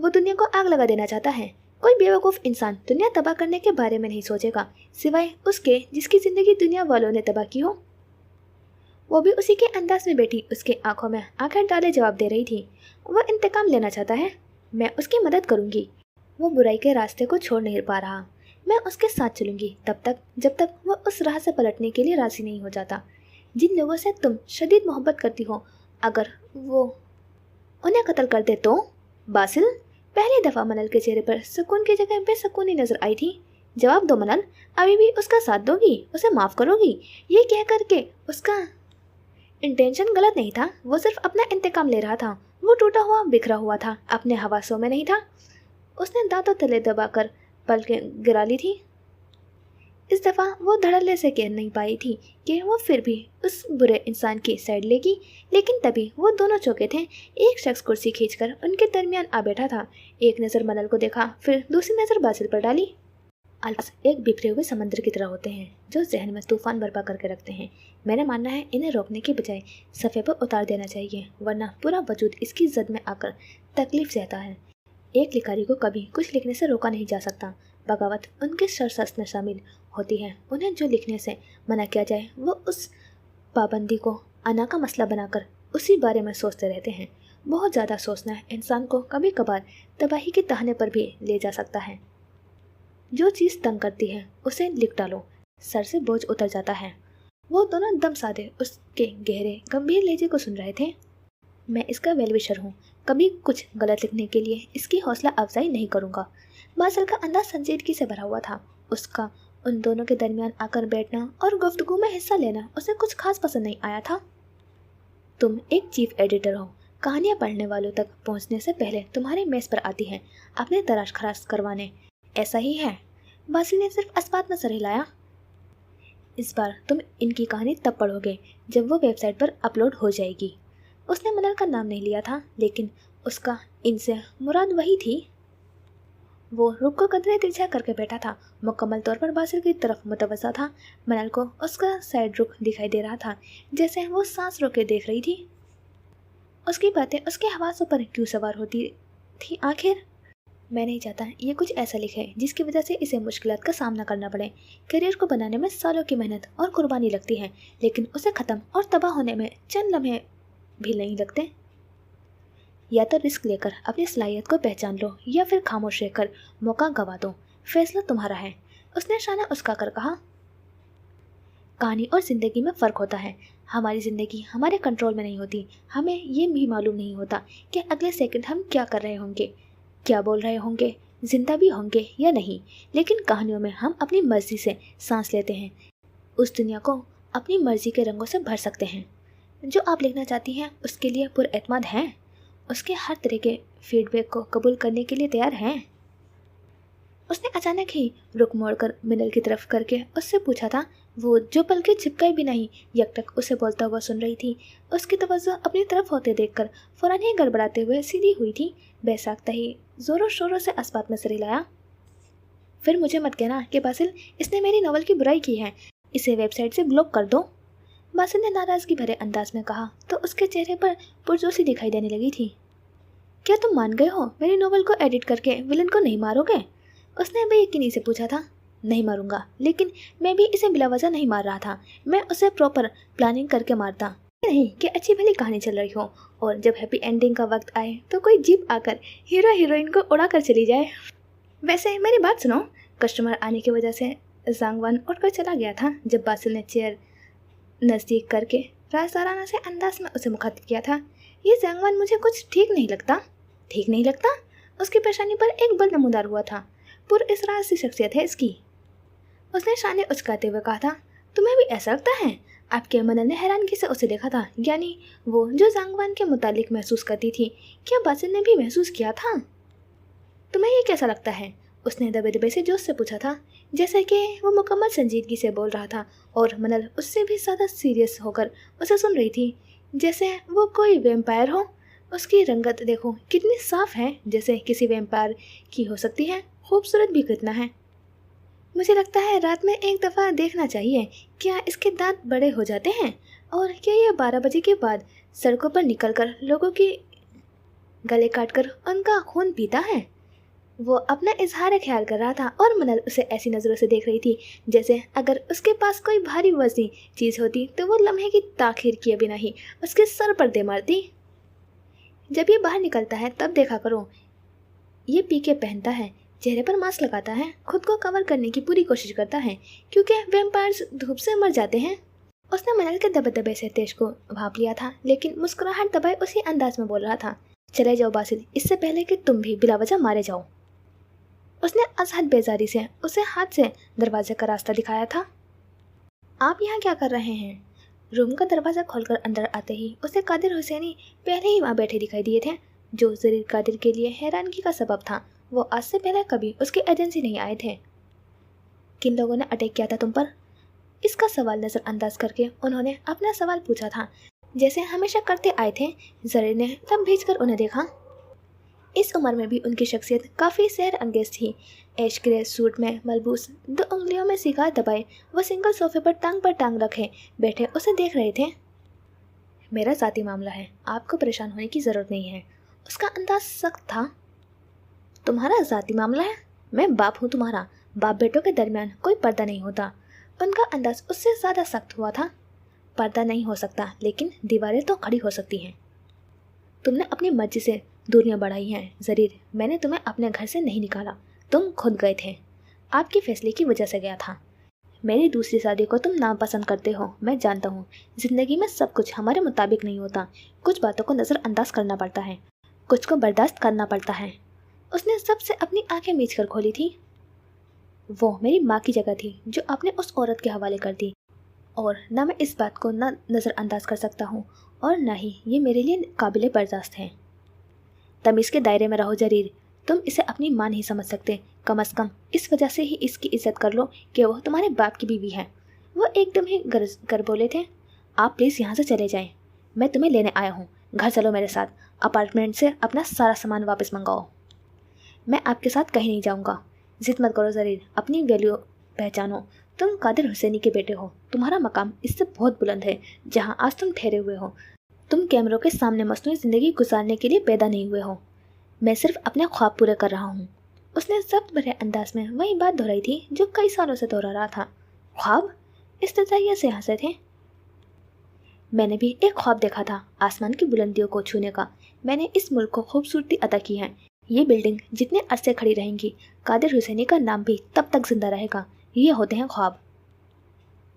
वो दुनिया को आग लगा देना चाहता है। कोई बेवकूफ़ इंसान दुनिया तबाह करने के बारे में नहीं सोचेगा, सिवाय उसके जिसकी ज़िंदगी दुनिया वालों ने तबाह की हो। वो भी उसी के अंदाज में बैठी उसके आंखों में आंखें डाले जवाब दे रही थी। वह इंतकाम लेना चाहता है। मैं उसकी मदद करूंगी। वो बुराई के रास्ते को छोड़ नहीं पा रहा। मैं उसके साथ चलूंगी तब तक जब तक वो उस राह से पलटने के लिए राज़ी नहीं हो जाता। जिन लोगों से तुम शदीद मोहब्बत करती हो, अगर वो उन्हें कत्ल कर दे तो? बासिल? पहली दफ़ा मनल के चेहरे पर सुकून की जगह बेसुकूनी नजर आई थी। जवाब दो मनल, अभी भी उसका साथ दोगी? उसे माफ़ करोगी? ये कह करके उसका इंटेंशन गलत नहीं था। वो सिर्फ अपना इंतकाम ले रहा था। वो टूटा हुआ बिखरा हुआ था, अपने हवासों में नहीं था। उसने दांतों तले दबाकर पलकें गिरा ली थी। इस दफ़ा वो धड़ल्ले से कह नहीं पाई थी कि वो फिर भी उस बुरे इंसान की साइड लेगी, लेकिन तभी वो दोनों चौंके थे। एक शख्स कुर्सी खींचकर उनके दरमियान आ बैठा था। एक नज़र मनल को देखा, फिर दूसरी नज़र बासिल पर डाली। अल्फाज एक बिखरे हुए समंदर की तरह होते हैं जो जहन में तूफान बर्पा करके रखते हैं। मेरा मानना है इन्हें रोकने के बजाय सफ़े पर उतार देना चाहिए, वरना पूरा वजूद इसकी जद में आकर तकलीफ सहता है। एक लिखारी को कभी कुछ लिखने से रोका नहीं जा सकता। बगावत उनके सरसस में शामिल होती है। उन्हें जो लिखने से मना किया जाए वो उस पाबंदी को अना का मसला बनाकर उसी बारे में सोचते रहते हैं। बहुत ज़्यादा सोचना इंसान को कभी कभार तबाही के तहने पर भी ले जा सकता है। जो चीज़ तंग करती है उसे लिख डालो, सर से बोझ उतर जाता है। वो दोनों दम साधे उसके गहरे गंभीर लहजे को सुन रहे थे। मैं इसका वेलविशर हूँ, कभी कुछ गलत लिखने के लिए इसकी हौसला अफजाई नहीं करूँगा। बासिल का अंदाज संजीदगी से भरा हुआ था। उसका उन दोनों के दरमियान आकर बैठना और गुफ्तगू में हिस्सा लेना उसे कुछ खास पसंद नहीं आया था। तुम एक चीफ एडिटर हो। कहानियाँ पढ़ने वालों तक पहुँचने से पहले तुम्हारे मेज़ पर आती हैं अपने तराश खराश करवाने। ऐसा ही है? बासिल ने सिर्फ अस्पात में सर हिलाया। इस बार तुम इनकी कहानी तब पढ़ोगे जब वो वेबसाइट पर अपलोड हो जाएगी। उसने मनल का नाम नहीं लिया था, लेकिन उसका इनसे मुराद वही थी। वो रुख को कदरे तिरछा करके बैठा था, मुकम्मल तौर पर बासिल की तरफ मुतवज्जा था। मनल को उसका साइड रुख दिखाई दे रहा था, जैसे वो सांस रोके देख रही थी। उसकी बातें उसके हवासों पर क्यों सवार होती थी आखिर? मैं नहीं चाहता ये कुछ ऐसा लिखे जिसकी वजह से इसे मुश्किलात का सामना करना पड़े। करियर को बनाने में सालों की मेहनत और कुर्बानी लगती है, लेकिन उसे ख़त्म और तबाह होने में चंद लम्हे भी नहीं लगते। या तो रिस्क लेकर अपनी सलाहियत को पहचान लो, या फिर खामोश रहकर मौका गंवा दो। फैसला तुम्हारा है, उसने शाना उसका कर कहा। कहानी और ज़िंदगी में फ़र्क होता है। हमारी ज़िंदगी हमारे कंट्रोल में नहीं होती। हमें ये भी मालूम नहीं होता कि अगले सेकंड हम क्या कर रहे होंगे, क्या बोल रहे होंगे, जिंदा भी होंगे या नहीं। लेकिन कहानियों में हम अपनी मर्ज़ी से सांस लेते हैं, उस दुनिया को अपनी मर्ज़ी के रंगों से भर सकते हैं। जो आप लिखना चाहती हैं उसके लिए पुरएतमाद हैं, उसके हर तरह के फीडबैक को कबूल करने के लिए तैयार हैं। उसने अचानक ही रुख मोड़कर मिनल की तरफ करके उससे पूछा था। वो जो पलकें झपकाई भी नहीं, यक तक उसे बोलता हुआ सुन रही थी। उसकी तवज्जो अपनी तरफ होते देखकर फौरन ही गड़बड़ाते हुए सीधी हुई थी। बैसाखता ही ज़ोरों शोरों से अस्पात में सिर हिलाया। फिर मुझे मत कहना कि बासिल, इसने मेरी नॉवल की बुराई की है, इसे वेबसाइट से ब्लॉक कर दो। बासिल ने नाराज़गी भरे अंदाज में कहा तो उसके चेहरे पर पुरजोशी दिखाई देने लगी थी। क्या तुम मान गए हो मेरी नॉवल को एडिट करके विलन को नहीं मारोगे? उसने बेयकीनी से पूछा था। नहीं मारूंगा, लेकिन मैं भी इसे बिला वजह नहीं मार रहा था। मैं उसे प्रॉपर प्लानिंग करके मारता, नहीं कि अच्छी भली कहानी चल रही हो और जब हैप्पी एंडिंग का वक्त आए तो कोई जीप आकर हीरो हीरोइन को उड़ा कर चली जाए। वैसे मेरी बात सुनो। कस्टमर आने की वजह से जांगवान उठकर चला गया था। जब बासिल ने चेयर नज़दीक करके राजदाराना से अंदाज में उसे मुखातिब किया था। ये जांगवान मुझे कुछ ठीक नहीं लगता। ठीक नहीं लगता? उसकी परेशानी पर एक बल नमूदार हुआ था। पुरअसरार सी शख्सियत है इसकी। उसने शाने उचकाते हुए कहा था। तुम्हें भी ऐसा लगता है? आपके मनन ने हैरानगी से उसे देखा था। यानी वो जो जांगवान के मुतालिक महसूस करती थी, क्या बासिल ने भी महसूस किया था? तुम्हें ये कैसा लगता है? उसने दबे दबे से जोश से पूछा था, जैसे कि वो मुकम्मल संजीदगी से बोल रहा था और मनल उससे भी ज़्यादा सीरियस होकर उसे सुन रही थी, जैसे वो कोई वैम्पायर हो। उसकी रंगत देखो कितनी साफ है, जैसे किसी वैम्पायर की हो सकती है। खूबसूरत भी कितना है। मुझे लगता है रात में एक दफ़ा देखना चाहिए। क्या इसके दांत बड़े हो जाते हैं? और क्या ये 12 बजे के बाद सड़कों पर निकलकर लोगों की गले काटकर उनका खून पीता है? वो अपना इजहार ख्याल कर रहा था और मनल उसे ऐसी नज़रों से देख रही थी जैसे अगर उसके पास कोई भारी वजनी चीज़ होती तो वो लम्हे की ताखीर किए बिना ही उसके सर पर दे मारती। जब ये बाहर निकलता है तब देखा करो। ये पी के पहनता है, चेहरे पर मास्क लगाता है, खुद को कवर करने की पूरी कोशिश करता है क्योंकि वैम्पायर्स धूप से मर जाते हैं। उसने मनल के दबे दबे से तेज को भाप लिया था, लेकिन मुस्कुराहट दबाए उसी अंदाज में बोल रहा था, चले जाओ बासिल, इससे पहले कि तुम भी बिला वजह मारे जाओ। उसने अजहद बेजारी से उसे हाथ से दरवाजे का रास्ता दिखाया था। आप यहाँ क्या कर रहे हैं? रूम का दरवाज़ा खोलकर अंदर आते ही उसे कादिर हुसैनी पहले ही वहाँ बैठे दिखाई दिए थे, जो ज़रीर कादिर के लिए हैरानगी का सबब था। वो आज से पहले कभी उसकी एजेंसी नहीं आए थे। किन लोगों ने अटैक किया था तुम पर? इसका सवाल नज़रअंदाज करके उन्होंने अपना सवाल पूछा था, जैसे हमेशा करते आए थे। ज़रीर ने तब भेज कर उन्हें देखा। इस उम्र में भी उनकी शख्सियत काफ़ी सैर अंगेज थी। ऐश ग्रे सूट में मलबूस, 2 उंगलियों में सिगार दबाए वो सिंगल सोफे पर टांग रखे बैठे उसे देख रहे थे। मेरा ज़ाती मामला है, आपको परेशान होने की ज़रूरत नहीं है। उसका अंदाज सख्त था। तुम्हारा ज़ाती मामला है? मैं बाप हूँ तुम्हारा। बाप बेटों के दरमियान कोई पर्दा नहीं होता। उनका अंदाज उससे ज़्यादा सख्त हुआ था। पर्दा नहीं हो सकता, लेकिन दीवारें तो खड़ी हो सकती हैं। तुमने अपनी मर्जी से दूरियां बढ़ाई हैं ज़रीर। मैंने तुम्हें अपने घर से नहीं निकाला, तुम खुद गए थे। आपके फैसले की वजह से गया था। मेरी दूसरी शादी को तुम नापसंद करते हो, मैं जानता हूँ। ज़िंदगी में सब कुछ हमारे मुताबिक नहीं होता। कुछ बातों को नज़रअंदाज करना पड़ता है, कुछ को बर्दाश्त करना पड़ता है। उसने सबसे अपनी आंखें मीच कर खोली थी। वो मेरी माँ की जगह थी जो आपने उस औरत के हवाले कर दी, और ना मैं इस बात को ना नज़रअंदाज कर सकता हूँ और ना ही ये मेरे लिए काबिल बर्दाश्त है। तमीज़ के दायरे में रहो ज़रीर। तुम इसे अपनी माँ नहीं समझ सकते। कम अज़ कम इस वजह से ही इसकी इज्जत कर लो कि वो तुम्हारे बाप की बीवी है। वो एकदम ही गर्ज कर बोले थे। आप प्लीज़ यहाँ से चले जाएं, मैं तुम्हें लेने आया हूँ। घर चलो मेरे साथ, अपार्टमेंट से अपना सारा सामान वापस मंगाओ। मैं आपके साथ कहीं नहीं जाऊँगा। ज़िद मत करो ज़रीर, अपनी वैल्यू पहचानो। तुम कादिर हुसैनी के बेटे हो, तुम्हारा मकाम इससे बहुत बुलंद है जहाँ आज तुम ठहरे हुए हो। तुम कैमरों के सामने मसनूई ज़िंदगी गुजारने के लिए पैदा नहीं हुए हो। मैं सिर्फ अपने ख्वाब पूरे कर रहा हूँ। उसने ज़ब्त भरे अंदाज में वही बात दोहराई थी जो कई सालों से दोहरा रहा था। ख्वाब? इस्तेज़ाइया से हंसे थे। मैंने भी एक ख्वाब देखा था, आसमान की बुलंदियों को छूने का। मैंने इस मुल्क को खूबसूरती अता की है। ये बिल्डिंग जितने अरसे खड़ी रहेंगी, कादिर हुसैनी का नाम भी तब तक जिंदा रहेगा। ये होते हैं ख्वाब।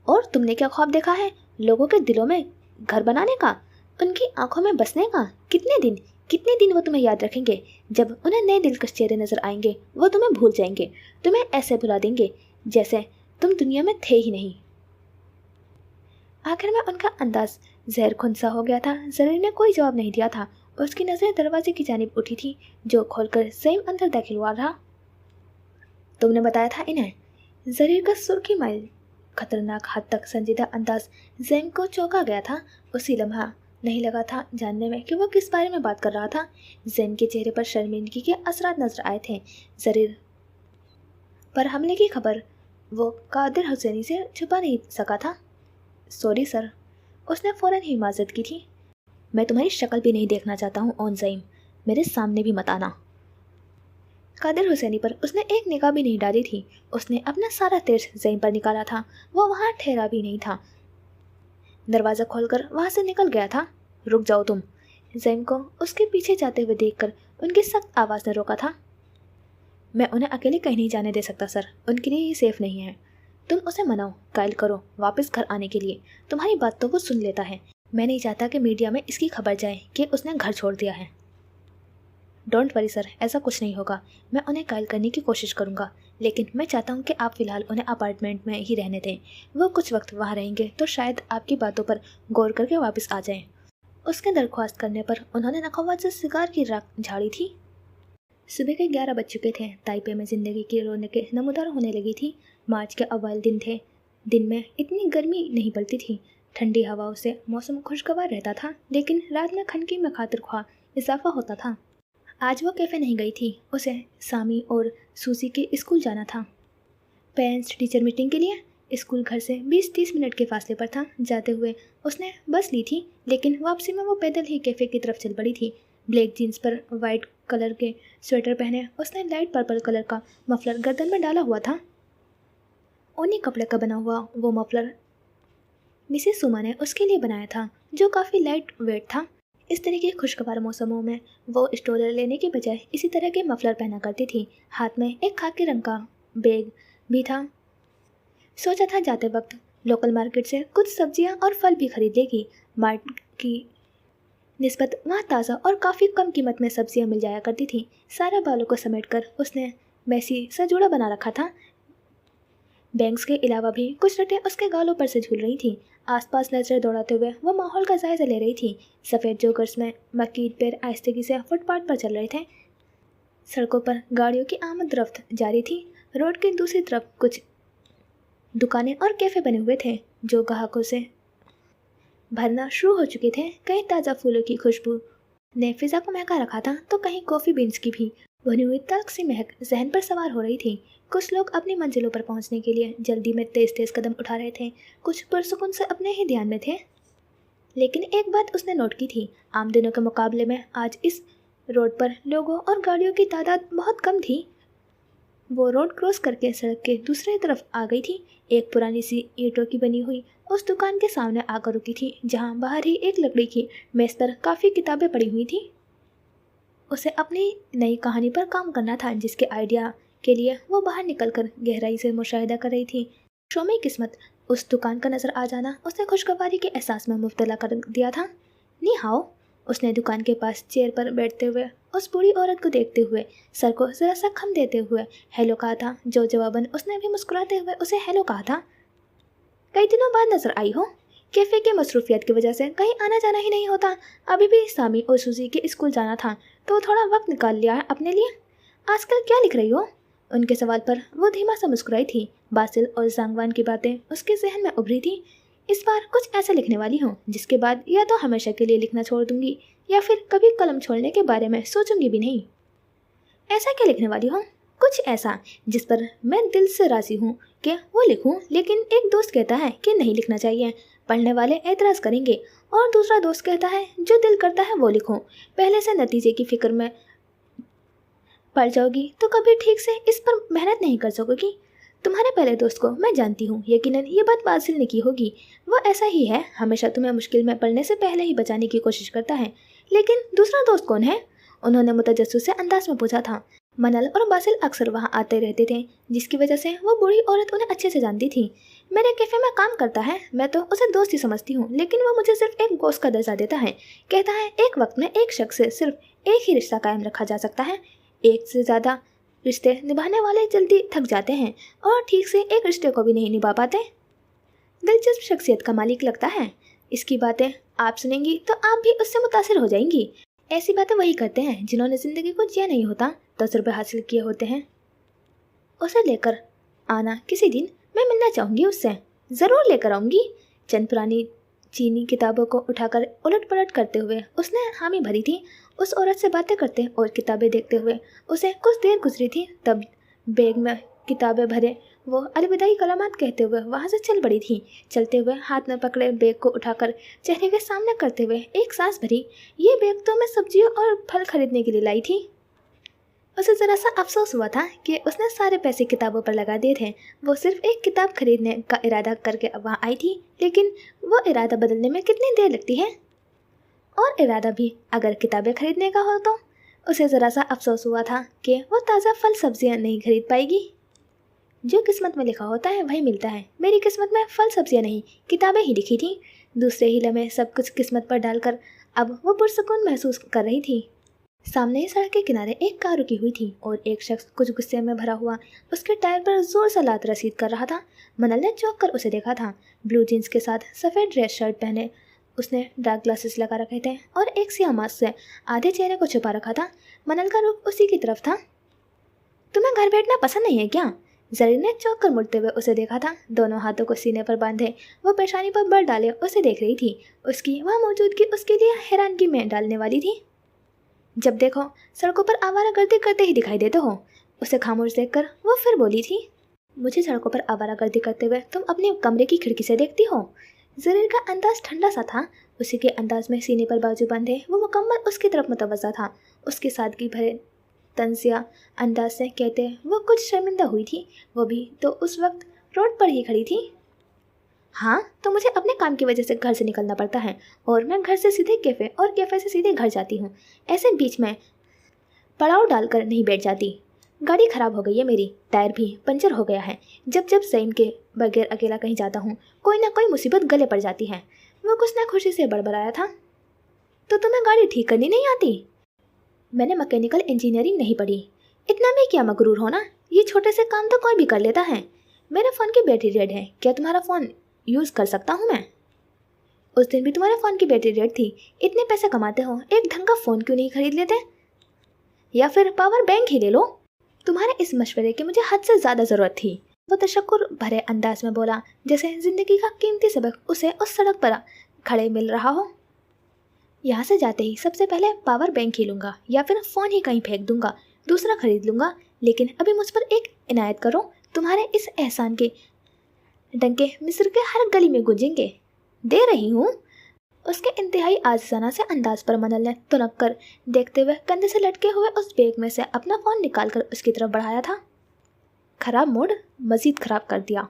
और तुमने क्या ख्वाब देखा है? लोगों के दिलों में घर बनाने का, उनकी आंखों में बसने का। कितने दिन वो तुम्हें याद रखेंगे। जब उन्हें नए दिलकश चेहरे नजर आएंगे, वो तुम्हें भूल जाएंगे। तुम्हें ऐसे भुला देंगे जैसे तुम दुनिया में थे ही नहीं। आखिर में उनका अंदाज जहर खुनसा हो गया था। ज़रीर ने कोई जवाब नहीं दिया था। उसकी नज़रें दरवाजे की जानिब उठी थी, जो खोलकर ज़ईम अंदर दाखिल हुआ रहा। तुमने बताया था इन्हें? ज़रीर का सुर्खी माइल खतरनाक हद तक संजीदा अंदाज ज़ईम को चौंका गया था। उसी लम्हा नहीं लगा था जानने में कि वो किस बारे में बात कर रहा था। ज़ईम के चेहरे पर शर्मिंदगी के असरात नजर आए थे। ज़रीर पर हमले की खबर वो कादिर हुसैनी से छुपा नहीं सका था। सॉरी सर, उसने फ़ौरन ही माजरत की थी। मैं तुम्हारी शक्ल भी नहीं देखना चाहता हूँ ओन ज़ईम, मेरे सामने भी मत आना। कादिर हुसैनी पर उसने एक निगाह भी नहीं डाली थी। उसने अपना सारा तेज ज़ईम पर निकाला था। वो वहाँ ठहरा भी नहीं था, दरवाज़ा खोलकर वहाँ से निकल गया था। रुक जाओ तुम, ज़ईम को उसके पीछे जाते हुए देखकर उनकी सख्त आवाज़ ने रोका था। मैं उन्हें अकेले कहीं नहीं जाने दे सकता सर, उनके लिए ये सेफ नहीं है। तुम उसे मनाओ, कायल करो वापस घर आने के लिए। तुम्हारी बात तो वो सुन लेता है। मैं नहीं चाहता कि मीडिया में इसकी खबर जाए कि उसने घर छोड़ दिया है। डोंट वरी सर, ऐसा कुछ नहीं होगा। मैं उन्हें कायल करने की कोशिश करूँगा, लेकिन मैं चाहता हूँ कि आप फ़िलहाल उन्हें अपार्टमेंट में ही रहने दें। वो कुछ वक्त वहाँ रहेंगे तो शायद आपकी बातों पर गौर करके वापस आ जाएं। उसके दरख्वास्त करने पर उन्होंने नखवात से सिगार की राख झाड़ी थी। सुबह के 11 बज चुके थे। ताइपे में ज़िंदगी की रौनकें नमूदार होने लगी थी। मार्च के अव्वल दिन थे। दिन में इतनी गर्मी नहीं पड़ती थी। ठंडी हवाओं से मौसम खुशगवार रहता था, लेकिन रात में खनकी में खातिरख्वाह इजाफा होता था। आज वो कैफ़े नहीं गई थी। उसे सामी और सूसी के स्कूल जाना था, पेरेंट्स टीचर मीटिंग के लिए। स्कूल घर से 20-30 मिनट के फासले पर था। जाते हुए उसने बस ली थी, लेकिन वापसी में वो पैदल ही कैफ़े की तरफ चल पड़ी थी। ब्लैक जीन्स पर वाइट कलर के स्वेटर पहने उसने लाइट पर्पल कलर का मफलर गर्दन में डाला हुआ था। ऊनी कपड़े का बना हुआ वो मफलर मिसेस सुमा ने उसके लिए बनाया था, जो काफ़ी लाइट वेट था। इस तरह के खुशगवार मौसमों में वो स्टोलर लेने के बजाय इसी तरह के मफलर पहना करती थी। हाथ में एक खाकी रंग का बैग भी था। सोचा था जाते वक्त लोकल मार्केट से कुछ सब्जियां और फल भी खरीद लेगी। मार्केट की निस्बत वहाँ ताज़ा और काफ़ी कम कीमत में सब्जियां मिल जाया करती थी। सारे बालों को समेटकर उसने मैसी सा जूड़ा बना रखा था। बैंग्स के अलावा भी कुछ रटें उसके गालों पर से झूल रही थीं। आसपास नजरें दौड़ाते हुए वो माहौल का जायजा ले रही थी। सफ़ेद जोगर्स में मकीन पैर आहिस्तगी से फुटपाथ पर चल रहे थे। सड़कों पर गाड़ियों की आमद रफ्त जारी थी। रोड की दूसरी तरफ कुछ दुकानें और कैफ़े बने हुए थे, जो ग्राहकों से भरना शुरू हो चुके थे। कहीं ताज़ा फूलों की खुशबू ने फिज़ा को महका रखा था, तो कहीं कॉफ़ी बीन्स की भी भुनी हुई तल्ख सी महक जहन पर सवार हो रही थी। कुछ लोग अपनी मंजिलों पर पहुंचने के लिए जल्दी में तेज़ तेज़ कदम उठा रहे थे, कुछ पुरसुकून से अपने ही ध्यान में थे। लेकिन एक बात उसने नोट की थी, आम दिनों के मुकाबले में आज इस रोड पर लोगों और गाड़ियों की तादाद बहुत कम थी। वो रोड क्रॉस करके सड़क के दूसरी तरफ आ गई थी। एक पुरानी सी ईंटों की बनी हुई उस दुकान के सामने आकर रुकी थी, जहाँ बाहर ही एक लकड़ी की मेज़ पर काफ़ी किताबें पड़ी हुई थी। उसे अपनी नई कहानी पर काम करना था, जिसके आइडिया के लिए वो बाहर निकलकर गहराई से मुशाहिदा कर रही थी। शोमी किस्मत उस दुकान का नज़र आ जाना उसने खुशगवारी के एहसास में मुब्तला कर दिया था। नी हाओ, उसने दुकान के पास चेयर पर बैठते हुए उस बूढ़ी औरत को देखते हुए सर को ज़रा सा खम देते हुए हेलो कहा था, जो जवाबन उसने भी मुस्कुराते हुए उसे हेलो कहा था। कई दिनों बाद नजर आई हो। कैफ़े की मसरूफियत की वजह से कहीं आना जाना ही नहीं होता। अभी भी सामी और सूजी के स्कूल जाना था, तो थोड़ा वक्त निकाल लिया है अपने लिए। आजकल क्या लिख रही हो? उनके सवाल पर वो धीमा सा मुस्कुराई थी। बासिल और जांगवान की बातें उसके जहन में उभरी थी। इस बार कुछ ऐसा लिखने वाली हूँ जिसके बाद या तो हमेशा के लिए लिखना छोड़ दूंगी, या फिर कभी कलम छोड़ने के बारे में सोचूंगी भी नहीं। ऐसा क्या लिखने वाली हो? कुछ ऐसा जिस पर मैं दिल से राजी हूँ कि वो लिखूँ, लेकिन एक दोस्त कहता है कि नहीं लिखना चाहिए, पढ़ने वाले एतराज़ करेंगे, और दूसरा दोस्त कहता है जो दिल करता है वो लिखो, पहले से नतीजे की फिक्र में पड़ जाओगी तो कभी ठीक से इस पर मेहनत नहीं कर सकोगी। तुम्हारे पहले दोस्त को मैं जानती हूँ, यकीनन ये बात बासिल ने की होगी। वो ऐसा ही है, हमेशा तुम्हें मुश्किल में पड़ने से पहले ही बचाने की कोशिश करता है। लेकिन दूसरा दोस्त कौन है? उन्होंने मुतजस्सिस से अंदाज में पूछा था। मनल और बासिल अक्सर वहाँ आते रहते थे, जिसकी वजह से वो बूढ़ी औरत उन्हें अच्छे से जानती थी। मेरे कैफ़े में काम करता है, मैं तो उसे दोस्त ही समझती हूँ, लेकिन वो मुझे सिर्फ एक दोस्त का दर्जा देता है। कहता है एक वक्त में एक शख्स से सिर्फ एक ही रिश्ता कायम रखा जा सकता है। एक से ज़्यादा रिश्ते निभाने वाले जल्दी थक जाते हैं और ठीक से एक रिश्ते को भी नहीं निभा पाते। दिलचस्प शख्सियत का मालिक लगता है। इसकी बातें आप सुनेंगी तो आप भी उससे मुतासिर हो जाएंगी। ऐसी बातें वही करते हैं जिन्होंने ज़िंदगी को जिया नहीं होता, तजुर्बे हासिल किए होते हैं। उसे लेकर आना किसी दिन, मैं मिलना चाहूँगी उससे। ज़रूर लेकर आऊँगी। चंद पुरानी चीनी किताबों को उठाकर उलट पलट करते हुए उसने हामी भरी थी। उस औरत से बातें करते और किताबें देखते हुए उसे कुछ देर गुजरी थी। तब बैग में किताबें भरे वो अलविदाई कलामात कहते हुए वहाँ से चल पड़ी थी। चलते हुए हाथ में पकड़े बैग को उठाकर चेहरे के सामने करते हुए एक सांस भरी। ये बैग तो मैं सब्जियों और फल खरीदने के लिए लाई थी। उसे ज़रा सा अफसोस हुआ था कि उसने सारे पैसे किताबों पर लगा दिए थे। वो सिर्फ एक किताब खरीदने का इरादा करके वहाँ आई थी, लेकिन वो इरादा बदलने में कितनी देर लगती है। और इरादा भी अगर किताबें खरीदने का हो तो उसे ज़रा सा अफसोस हुआ था कि वो ताज़ा फल सब्जियाँ नहीं खरीद पाएगी। जो किस्मत में लिखा होता है वही मिलता है। मेरी किस्मत में फल सब्जियाँ नहीं, किताबें ही लिखी थी। दूसरे ही लम्हे सब कुछ किस्मत पर डालकर अब वो पुरसुकून महसूस कर रही थी। सामने ही सड़क के किनारे एक कार रुकी हुई थी और एक शख्स कुछ गुस्से में भरा हुआ उसके टायर पर जोर से लात रसीद कर रहा था। मनल ने चौंक कर उसे देखा था। ब्लू जीन्स के साथ सफ़ेद ड्रेस शर्ट पहने उसने डार्क ग्लासेस लगा रखे थे और एक सियाह मास्क से आधे चेहरे को छुपा रखा था। मनल का रुख उसी की तरफ था। तुम्हें घर बैठना पसंद नहीं है क्या? जरीन ने चौंक कर मुड़ते हुए उसे देखा था। दोनों हाथों को सीने पर बांधे वो पेशानी पर बल डाले उसे देख रही थी। उसकी वह मौजूदगी उसके लिए हैरानगी में डालने वाली थी। जब देखो सड़कों पर आवारागर्दी करते ही दिखाई देते हो। उसे खामोश देखकर वो फिर बोली थी, मुझे सड़कों पर आवारागर्दी करते हुए तुम अपने कमरे की खिड़की से देखती हो। जरीर का अंदाज ठंडा सा था। उसी के अंदाज में सीने पर बाजू बांधे वो मुकम्मल उसकी तरफ मुतवज्जा था। उसकी सादगी भरे तंजिया अंदाज से कहते वो कुछ शर्मिंदा हुई थी। वो भी तो उस वक्त रोड पर ही खड़ी थी। हाँ, तो मुझे अपने काम की वजह से घर से निकलना पड़ता है और मैं घर से सीधे कैफ़े और कैफ़े से सीधे घर जाती हूँ। ऐसे बीच में पड़ाव डालकर नहीं बैठ जाती। गाड़ी ख़राब हो गई है मेरी, टायर भी पंचर हो गया है। जब जब सईम के बगैर अकेला कहीं जाता हूँ कोई ना कोई मुसीबत गले पड़ जाती है। वो कुछ ना खुशी से बड़बड़ाया था। तो तुम्हें गाड़ी ठीक करनी नहीं आती? मैंने मैकेनिकल इंजीनियरिंग नहीं पढ़ी। इतना भी क्या मगरूर हो ना, ये छोटे से काम तो कोई भी कर लेता है। मेरे फ़ोन की बैटरी डेड है, क्या तुम्हारा फ़ोन यूज़ कर सकता हूँ मैं? उस दिन भी तुम्हारे फ़ोन की बैटरी डेड थी। इतने पैसे कमाते हो, एक ढंग का फ़ोन क्यों नहीं खरीद लेते? या फिर पावर बैंक ही ले लो। तुम्हारे इस मशवरे की मुझे हद से ज़्यादा ज़रूरत थी। वो तशक्कुर भरे अंदाज में बोला, जैसे ज़िंदगी का कीमती सबक उसे उस सड़क पर खड़े मिल रहा हो। यहाँ से जाते ही सबसे पहले पावर बैंक ही लूँगा या फिर फ़ोन ही कहीं फेंक दूँगा, दूसरा खरीद लूँगा। लेकिन अभी मुझ पर एक इनायत करो, तुम्हारे इस एहसान के डंके मिस्र के हर गली में गूंजेंगे। दे रही हूँ। उसके इंतहाई आजिज़ाना से अंदाज पर मनल ने तुनक कर देखते हुए कंधे से लटके हुए उस बैग में से अपना फ़ोन निकालकर उसकी तरफ बढ़ाया था। ख़राब मूड मज़ीद ख़राब कर दिया।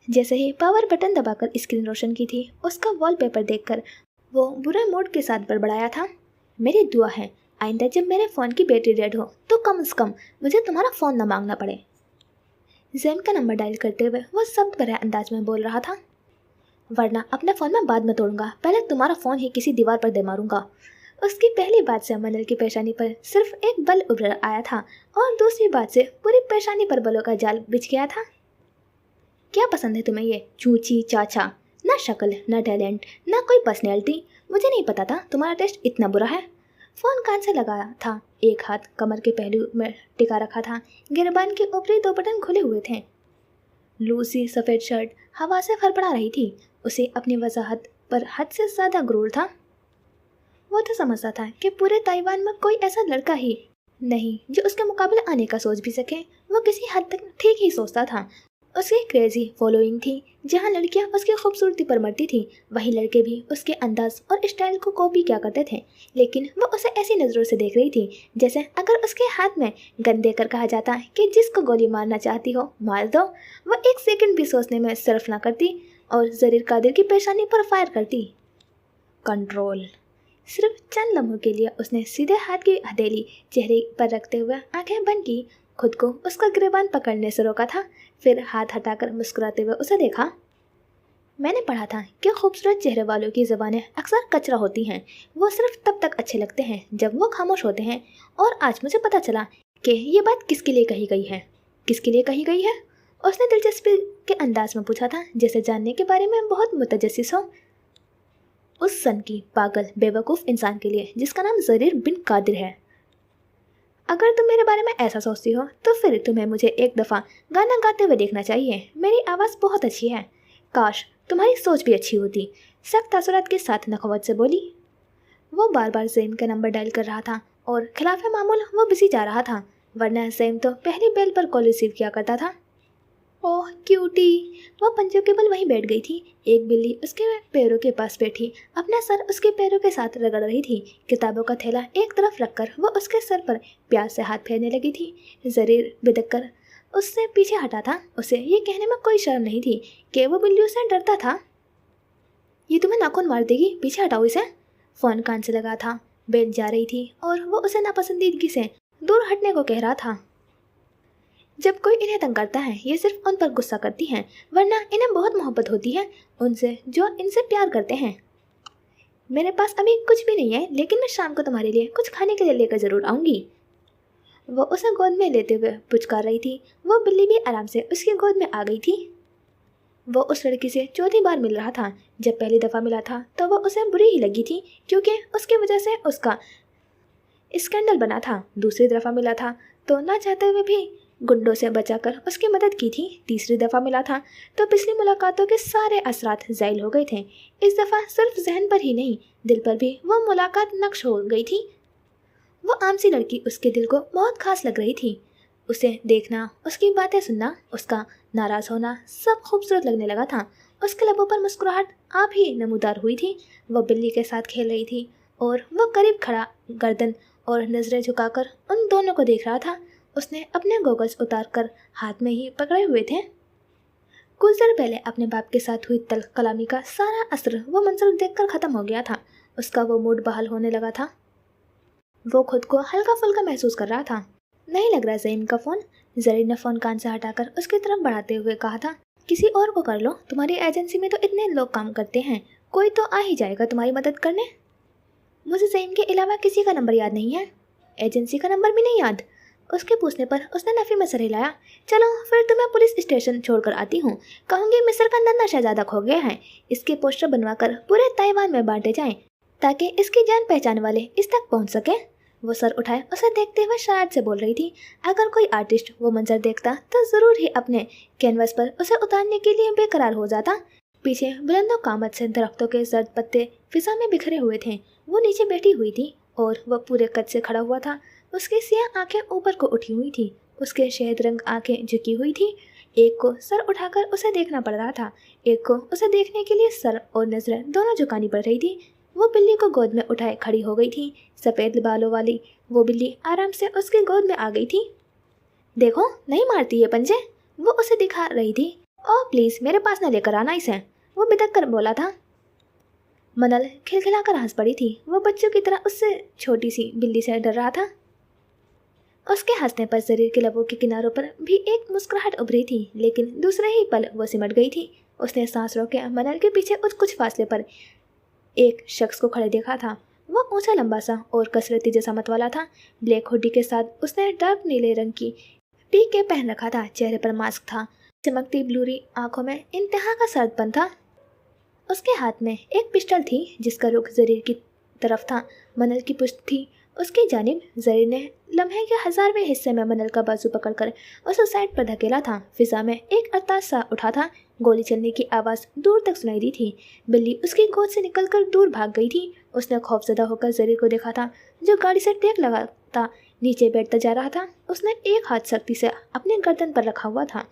जैसे ही पावर बटन दबाकर स्क्रीन रोशन की थी, उसका वॉलपेपर देखकर वो बुरे मूड के साथ बड़बड़ाया था। मेरी दुआ है आइंदा जब मेरे फ़ोन की बैटरी डेड हो तो कम से कम मुझे तुम्हारा फ़ोन न मांगना पड़े। जैन का नंबर डायल करते हुए वो शब्द भरे अंदाज में बोल रहा था, वरना अपने फ़ोन में बाद में तोड़ूंगा, पहले तुम्हारा फ़ोन ही किसी दीवार पर दे मारूंगा। उसकी पहली बात से मनल की पेशानी पर सिर्फ एक बल उभर आया था और दूसरी बात से पूरी पेशानी पर बलों का जाल बिछ गया था। क्या पसंद है तुम्हें ये चूची चाचा? ना शक्ल, ना टैलेंट, ना कोई पर्सनैलिटी। मुझे नहीं पता था तुम्हारा टेस्ट इतना बुरा है। फ़ोन कान से लगाया था, एक हाथ कमर के पहलू में टिका रखा था। गिरबान के ऊपरी दो बटन खुले हुए थे। लूसी सफ़ेद शर्ट हवा से फड़फड़ा रही थी। उसे अपनी वजाहत पर हद से ज़्यादा गुरूर था। वो तो समझता था कि पूरे ताइवान में कोई ऐसा लड़का ही नहीं जो उसके मुकाबले आने का सोच भी सके। वो किसी हद तक ठीक ही सोचता था। उसकी क्रेजी फॉलोइंग थी। जहाँ लड़कियाँ उसकी खूबसूरती पर मरती थी, वहीं लड़के भी उसके अंदाज और स्टाइल को कॉपी किया करते थे। लेकिन वो उसे ऐसी नज़रों से देख रही थी जैसे अगर उसके हाथ में गन देकर कहा जाता कि जिसको गोली मारना चाहती हो मार दो। वो एक सेकंड भी सोचने में सिर्फ ना करती और जरीर कादिर की पेशानी पर फायर करती। कंट्रोल। सिर्फ चंद लम्हों के लिए उसने सीधे हाथ की हथेली चेहरे पर रखते हुए आंखें बंद की, खुद को उसका गिरबान पकड़ने से रोका था, फिर हाथ हटाकर मुस्कुराते हुए उसे देखा। मैंने पढ़ा था कि खूबसूरत चेहरे वालों की ज़बानें अक्सर कचरा होती हैं। वो सिर्फ तब तक अच्छे लगते हैं जब वो खामोश होते हैं। और आज मुझे पता चला कि ये बात किसके लिए कही गई है। किसके लिए कही गई है? उसने दिलचस्पी के अंदाज में पूछा था, जैसे जानने के बारे में बहुत मुतजस्सिस हो। उस सन की पागल बेवकूफ़ इंसान के लिए जिसका नाम जरीर बिन कादिर है। अगर तुम मेरे बारे में ऐसा सोचती हो तो फिर तुम्हें मुझे एक दफ़ा गाना गाते हुए देखना चाहिए। मेरी आवाज़ बहुत अच्छी है। काश तुम्हारी सोच भी अच्छी होती, सख्त तासुरात के साथ नखवत से बोली। वो बार बार ज़ैन का नंबर डायल कर रहा था और खिलाफ मामूल वो बिजी जा रहा था, वरना ज़ैन तो पहली बेल पर कॉल रिसीव किया करता था। ओह क्यूटी। वह पंजों के बल वहीं बैठ गई थी। एक बिल्ली उसके पैरों के पास बैठी अपना सर उसके पैरों के साथ रगड़ रही थी। किताबों का थैला एक तरफ रखकर वो उसके सर पर प्यार से हाथ फेरने लगी थी। जरीर बिदक कर उससे पीछे हटा था। उसे ये कहने में कोई शर्म नहीं थी कि वो बिल्लियों से डरता था। ये तुम्हें नाखून मार देगी, पीछे हटाओ इसे। फ़ोन कान से लगा था। बेल जा रही थी और वो उसे नापसंदीदगी से दूर हटने को कह रहा था। जब कोई इन्हें तंग करता है ये सिर्फ उन पर गुस्सा करती हैं, वरना इन्हें बहुत मोहब्बत होती है उनसे जो इनसे प्यार करते हैं। मेरे पास अभी कुछ भी नहीं है, लेकिन मैं शाम को तुम्हारे लिए कुछ खाने के लिए लेकर ज़रूर आऊँगी। वो उसे गोद में लेते हुए पुचकार रही थी। वो बिल्ली भी आराम से उसकी गोद में आ गई थी। वो उस लड़की से चौथी बार मिल रहा था। जब पहली दफ़ा मिला था तो वो उसे बुरी ही लगी थी, क्योंकि उसकी वजह से उसका स्कैंडल बना था। दूसरी दफ़ा मिला था तो ना चाहते हुए भी गुंडों से बचाकर उसकी मदद की थी। तीसरी दफ़ा मिला था तो पिछली मुलाकातों के सारे असरात ज़ाइल हो गए थे। इस दफ़ा सिर्फ जहन पर ही नहीं, दिल पर भी वो मुलाकात नक्श हो गई थी। वो आम सी लड़की उसके दिल को बहुत खास लग रही थी। उसे देखना, उसकी बातें सुनना, उसका नाराज़ होना सब खूबसूरत लगने लगा था। उसके लबों पर मुस्कुराहट आप ही नमूदार हुई थी। वह बिल्ली के साथ खेल रही थी और वह करीब खड़ा गर्दन और नज़रें झुकाकर उन दोनों को देख रहा था। उसने अपने गोगल्स उतार कर हाथ में ही पकड़े हुए थे। कुछ देर पहले अपने बाप के साथ हुई तल्ख कलामी का सारा असर वो मंजर देखकर ख़त्म हो गया था। उसका वो मूड बहाल होने लगा था। वो खुद को हल्का फुल्का महसूस कर रहा था। नहीं लग रहा ज़हीम का फ़ोन। जरीर ने फ़ोन कान से हटाकर उसकी तरफ बढ़ाते हुए कहा था, किसी और को कर लो, तुम्हारी एजेंसी में तो इतने लोग काम करते हैं, कोई तो आ ही जाएगा तुम्हारी मदद करने। मुझे ज़हीम के अलावा किसी का नंबर याद नहीं है। एजेंसी का नंबर भी नहीं याद? उसके पूछने पर उसने नफ़ी में सर हिलाया। चलो फिर तो मैं पुलिस स्टेशन छोड़कर आती हूँ। कहूँगी मिस्र का नन्हा शहजादा खो गया है। इसके पोस्टर बनवाकर पूरे ताइवान में बांटे जाएं, ताकि इसकी जान पहचान वाले इस तक पहुँच सके। वो सर उठाए उसे देखते हुए शरारत से बोल रही थी। अगर कोई आर्टिस्ट वो मंजर देखता तो ज़रूर ही अपने कैनवस पर उसे उतारने के लिए बेकरार हो जाता। पीछे बुलंदो कामत से दरख्तों के जर्द पत्ते फिजा में बिखरे हुए थे। वो नीचे बैठी हुई थी और वह पूरे कद से खड़ा हुआ था। उसकी सियाह आंखें ऊपर को उठी हुई थी। उसके शहद रंग आंखें झुकी हुई थी। एक को सर उठाकर उसे देखना पड़ रहा था, एक को उसे देखने के लिए सर और नजरें दोनों झुकानी पड़ रही थी। वो बिल्ली को गोद में उठाए खड़ी हो गई थी। सफ़ेद बालों वाली वो बिल्ली आराम से उसकी गोद में आ गई थी। देखो नहीं मारती है पंजे, वो उसे दिखा रही थी। ओह प्लीज़ मेरे पास न लेकर आना इसे, वो बिदक कर बोला था। मनल खिलखिलाकर हंस पड़ी थी। वो बच्चों की तरह उससे छोटी सी बिल्ली से डर रहा था। उसके हंसने पर शरीर के लबों के किनारों पर भी एक मुस्कुराहट उभरी थी, लेकिन दूसरे ही पल वो सिमट गई थी। उसने सांस रोके मनल के पीछे कुछ फासले पर एक शख्स को खड़े देखा था। वो ऊंचा लंबा सा और कसरती जसामत वाला था। ब्लैक हुडी के साथ उसने डार्क नीले रंग की टी के पहन रखा था। चेहरे पर मास्क था। चमकती ब्लूरी आंखों में इंतहा का सर्दपन था। उसके हाथ में एक पिस्टल थी जिसका रुख जरीर की तरफ था। मनल की पुश्त थी उसकी जानिब। जरीर ने लम्हे के 1000वें हिस्से में मनल का बाजू पकड़कर उसे साइड पर धकेला था। फिजा में एक अरताज सा उठा था। गोली चलने की आवाज़ दूर तक सुनाई दी थी। बिल्ली उसकी गोद से निकलकर दूर भाग गई थी। उसने खौफजदा होकर जरीर को देखा था, जो गाड़ी से टेक लगाता नीचे बैठता जा रहा था। उसने एक हाथ सख्ती से अपने गर्दन पर रखा हुआ था,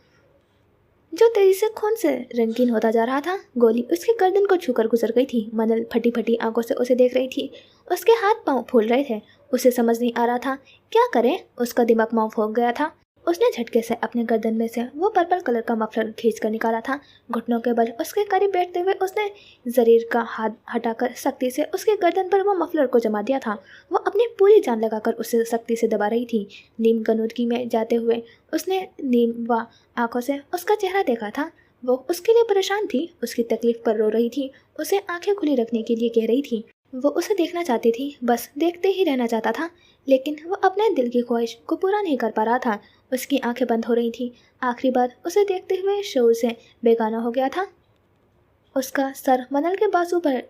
जो तेजी से खून से रंगीन होता जा रहा था। गोली उसकी गर्दन को छूकर गुजर गई थी। मनल फटी फटी आंखों से उसे देख रही थी। उसके हाथ पांव फूल रहे थे। उसे समझ नहीं आ रहा था क्या करे। उसका दिमाग माफ हो गया था। उसने झटके से अपने गर्दन में से वो पर्पल कलर का मफलर खींच कर निकाला था। घुटनों के बल उसके करीब बैठते हुए उसने जरीर का हाथ हटाकर सख्ती से उसके गर्दन पर वो मफलर को जमा दिया था। वो अपनी पूरी जान लगाकर उसे सख्ती से दबा रही थी। नीम गनुदगी में जाते हुए उसने नीम व आंखों से उसका चेहरा देखा था। वो उसके लिए परेशान थी, उसकी तकलीफ पर रो रही थी, उसे आंखें खुली रखने के लिए कह रही थी। वो उसे देखना चाहती थी, बस देखते ही रहना चाहता था, लेकिन वो अपने दिल की ख्वाहिश को पूरा नहीं कर पा रहा था। उसकी आंखें बंद हो रही थी। आखिरी बार उसे देखते हुए शोर से बेगाना हो गया था। उसका सर मनल के बाजू पर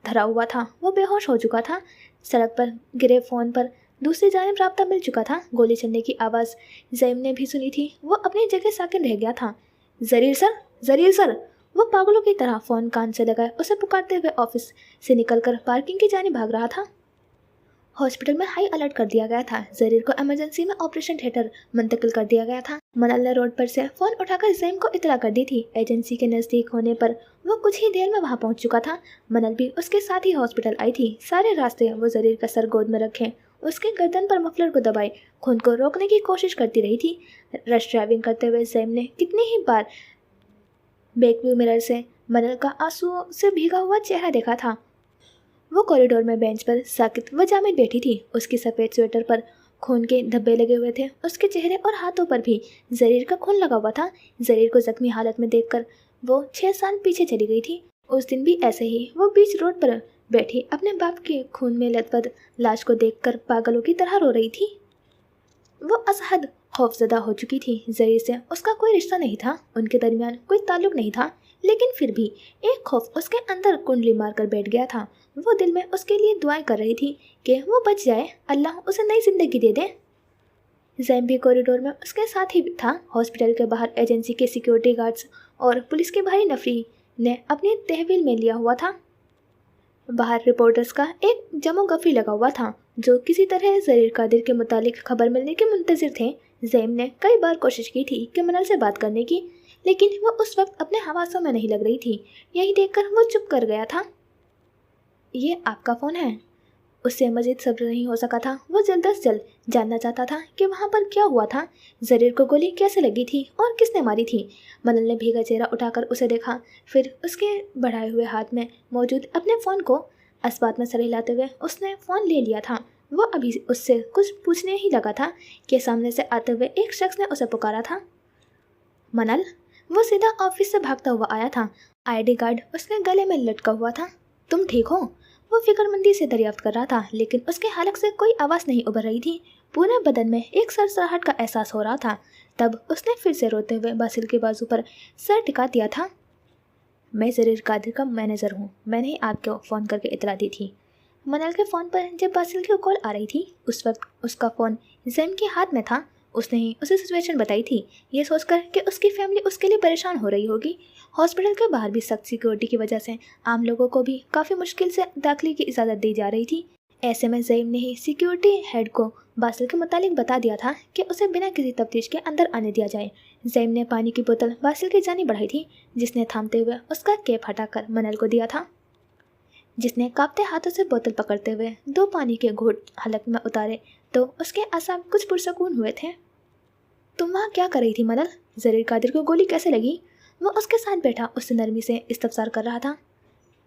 धरा हुआ था। वो बेहोश हो चुका था। सड़क पर गिरे फोन पर दूसरी जानिब राब्ता मिल चुका था। गोली चलने की आवाज़ ज़ैम ने भी सुनी थी। वो अपनी जगह साकिन रह गया था। Jarir sir, Jarir sir. वो पागलों की तरह फ़ोन कान से लगाए उसे पुकारते हुए ऑफिस से निकलकर पार्किंग की जानिब भाग रहा था। हॉस्पिटल में हाई अलर्ट कर दिया गया था। जरीर को इमरजेंसी में ऑपरेशन थिएटर मुंतकिल कर दिया गया था। मनल ने रोड पर से फ़ोन उठाकर ज़ैम को इतला कर दी थी। एजेंसी के नज़दीक होने पर वो कुछ ही देर में वहां पहुंच चुका था। मनल भी उसके साथ ही हॉस्पिटल आई थी। सारे रास्ते वो जरीर का सर गोद में रखे, उसके गर्दन पर मफलर को दबाए, खून को रोकने की कोशिश करती रही थी। रश ड्राइविंग करते हुए ज़ैम ने कितनी ही बार बैकव्यू मिरर से मनल का आंसुओं से भीगा हुआ चेहरा देखा था। वो कॉरिडोर में बेंच पर साकित व जामिद बैठी थी। उसकी सफ़ेद स्वेटर पर खून के धब्बे लगे हुए थे। उसके चेहरे और हाथों पर भी जरीर का खून लगा हुआ था। जरीर को जख्मी हालत में देखकर वो 6 साल पीछे चली गई थी। उस दिन भी ऐसे ही वो बीच रोड पर बैठी अपने बाप के खून में लथपथ लाश को देखकर पागलों की तरह रो रही थी। वो असहद खौफजदा हो चुकी थी। जरीर से उसका कोई रिश्ता नहीं था, उनके दरमियान कोई ताल्लुक नहीं था, लेकिन फिर भी एक खौफ उसके अंदर कुंडली मारकर बैठ गया था। वो दिल में उसके लिए दुआएं कर रही थी कि वो बच जाए, अल्लाह उसे नई जिंदगी दे दे। ज़ैम भी कॉरिडोर में उसके साथ ही था। हॉस्पिटल के बाहर एजेंसी के सिक्योरिटी गार्ड्स और पुलिस की भारी नफरी ने अपनी तहवील में लिया हुआ था। बाहर रिपोर्टर्स का एक जमो गफरी लगा हुआ था, जो किसी तरह जरीर कादिर के मुतालिक खबर मिलने के मुंतजिर थे। ज़ैम ने कई बार कोशिश की थी कि मनल से बात करने की, लेकिन वो उस वक्त अपने हवासों में नहीं लग रही थी। यही देखकर वो चुप कर गया था। ये आपका फ़ोन है? उससे मज़ीद सब्र नहीं हो सका था। वो जल्द अज जल्द जानना चाहता था कि वहाँ पर क्या हुआ था, जरीर को गोली कैसे लगी थी और किसने मारी थी। मनल ने भीगा चेहरा उठाकर उसे देखा, फिर उसके बढ़ाए हुए हाथ में मौजूद अपने फ़ोन को अस्बात में सर हिलाते हुए उसने फ़ोन ले लिया था। वो अभी उससे कुछ पूछने ही लगा था कि सामने से आते हुए एक शख्स ने उसे पुकारा था। मनल। वो सीधा ऑफिस से भागता हुआ आया था। ID कार्ड उसके गले में लटका हुआ था। तुम ठीक हो? वो फिक्रमंदी से दरियाफ्त कर रहा था, लेकिन उसके हलक से कोई आवाज़ नहीं उभर रही थी। पूरे बदन में एक सरसराहट का एहसास हो रहा था। तब उसने फिर से रोते हुए बासिल के बाजू पर सर टिका दिया था। मैं जरीर कादिर का मैनेजर हूँ, मैंने ही आपको फ़ोन करके इतला दी थी। मनल के फ़ोन पर जब बासिल की कॉल आ रही थी, उस वक्त उसका फ़ोन ज़ैम के हाथ में था। उसने ही उसे सिचुएशन बताई थी, ये सोचकर कि उसकी फैमिली उसके लिए परेशान हो रही होगी। हॉस्पिटल के बाहर भी सख्त सिक्योरिटी की वजह से आम लोगों को भी काफ़ी मुश्किल से दाखिले की इजाज़त दी जा रही थी। ऐसे में ज़ैम ने ही सिक्योरिटी हेड को बासिल के मुतालिक बता दिया था कि उसे बिना किसी तफ्तीश के अंदर आने दिया जाए। ज़ैम ने पानी की बोतल बासिल की जानी बढ़ाई थी, जिसने थामते हुए उसका कैप हटाकर मनल को दिया था, जिसने कांपते हाथों से बोतल पकड़ते हुए 2 पानी के घूंट हलक में उतारे तो उसके आसाब कुछ पुरसकून हुए थे। तुम वहाँ क्या कर रही थी मनल? जरीर कादिर को गोली कैसे लगी? वो उसके साथ बैठा उससे नरमी से इस्तफसार कर रहा था।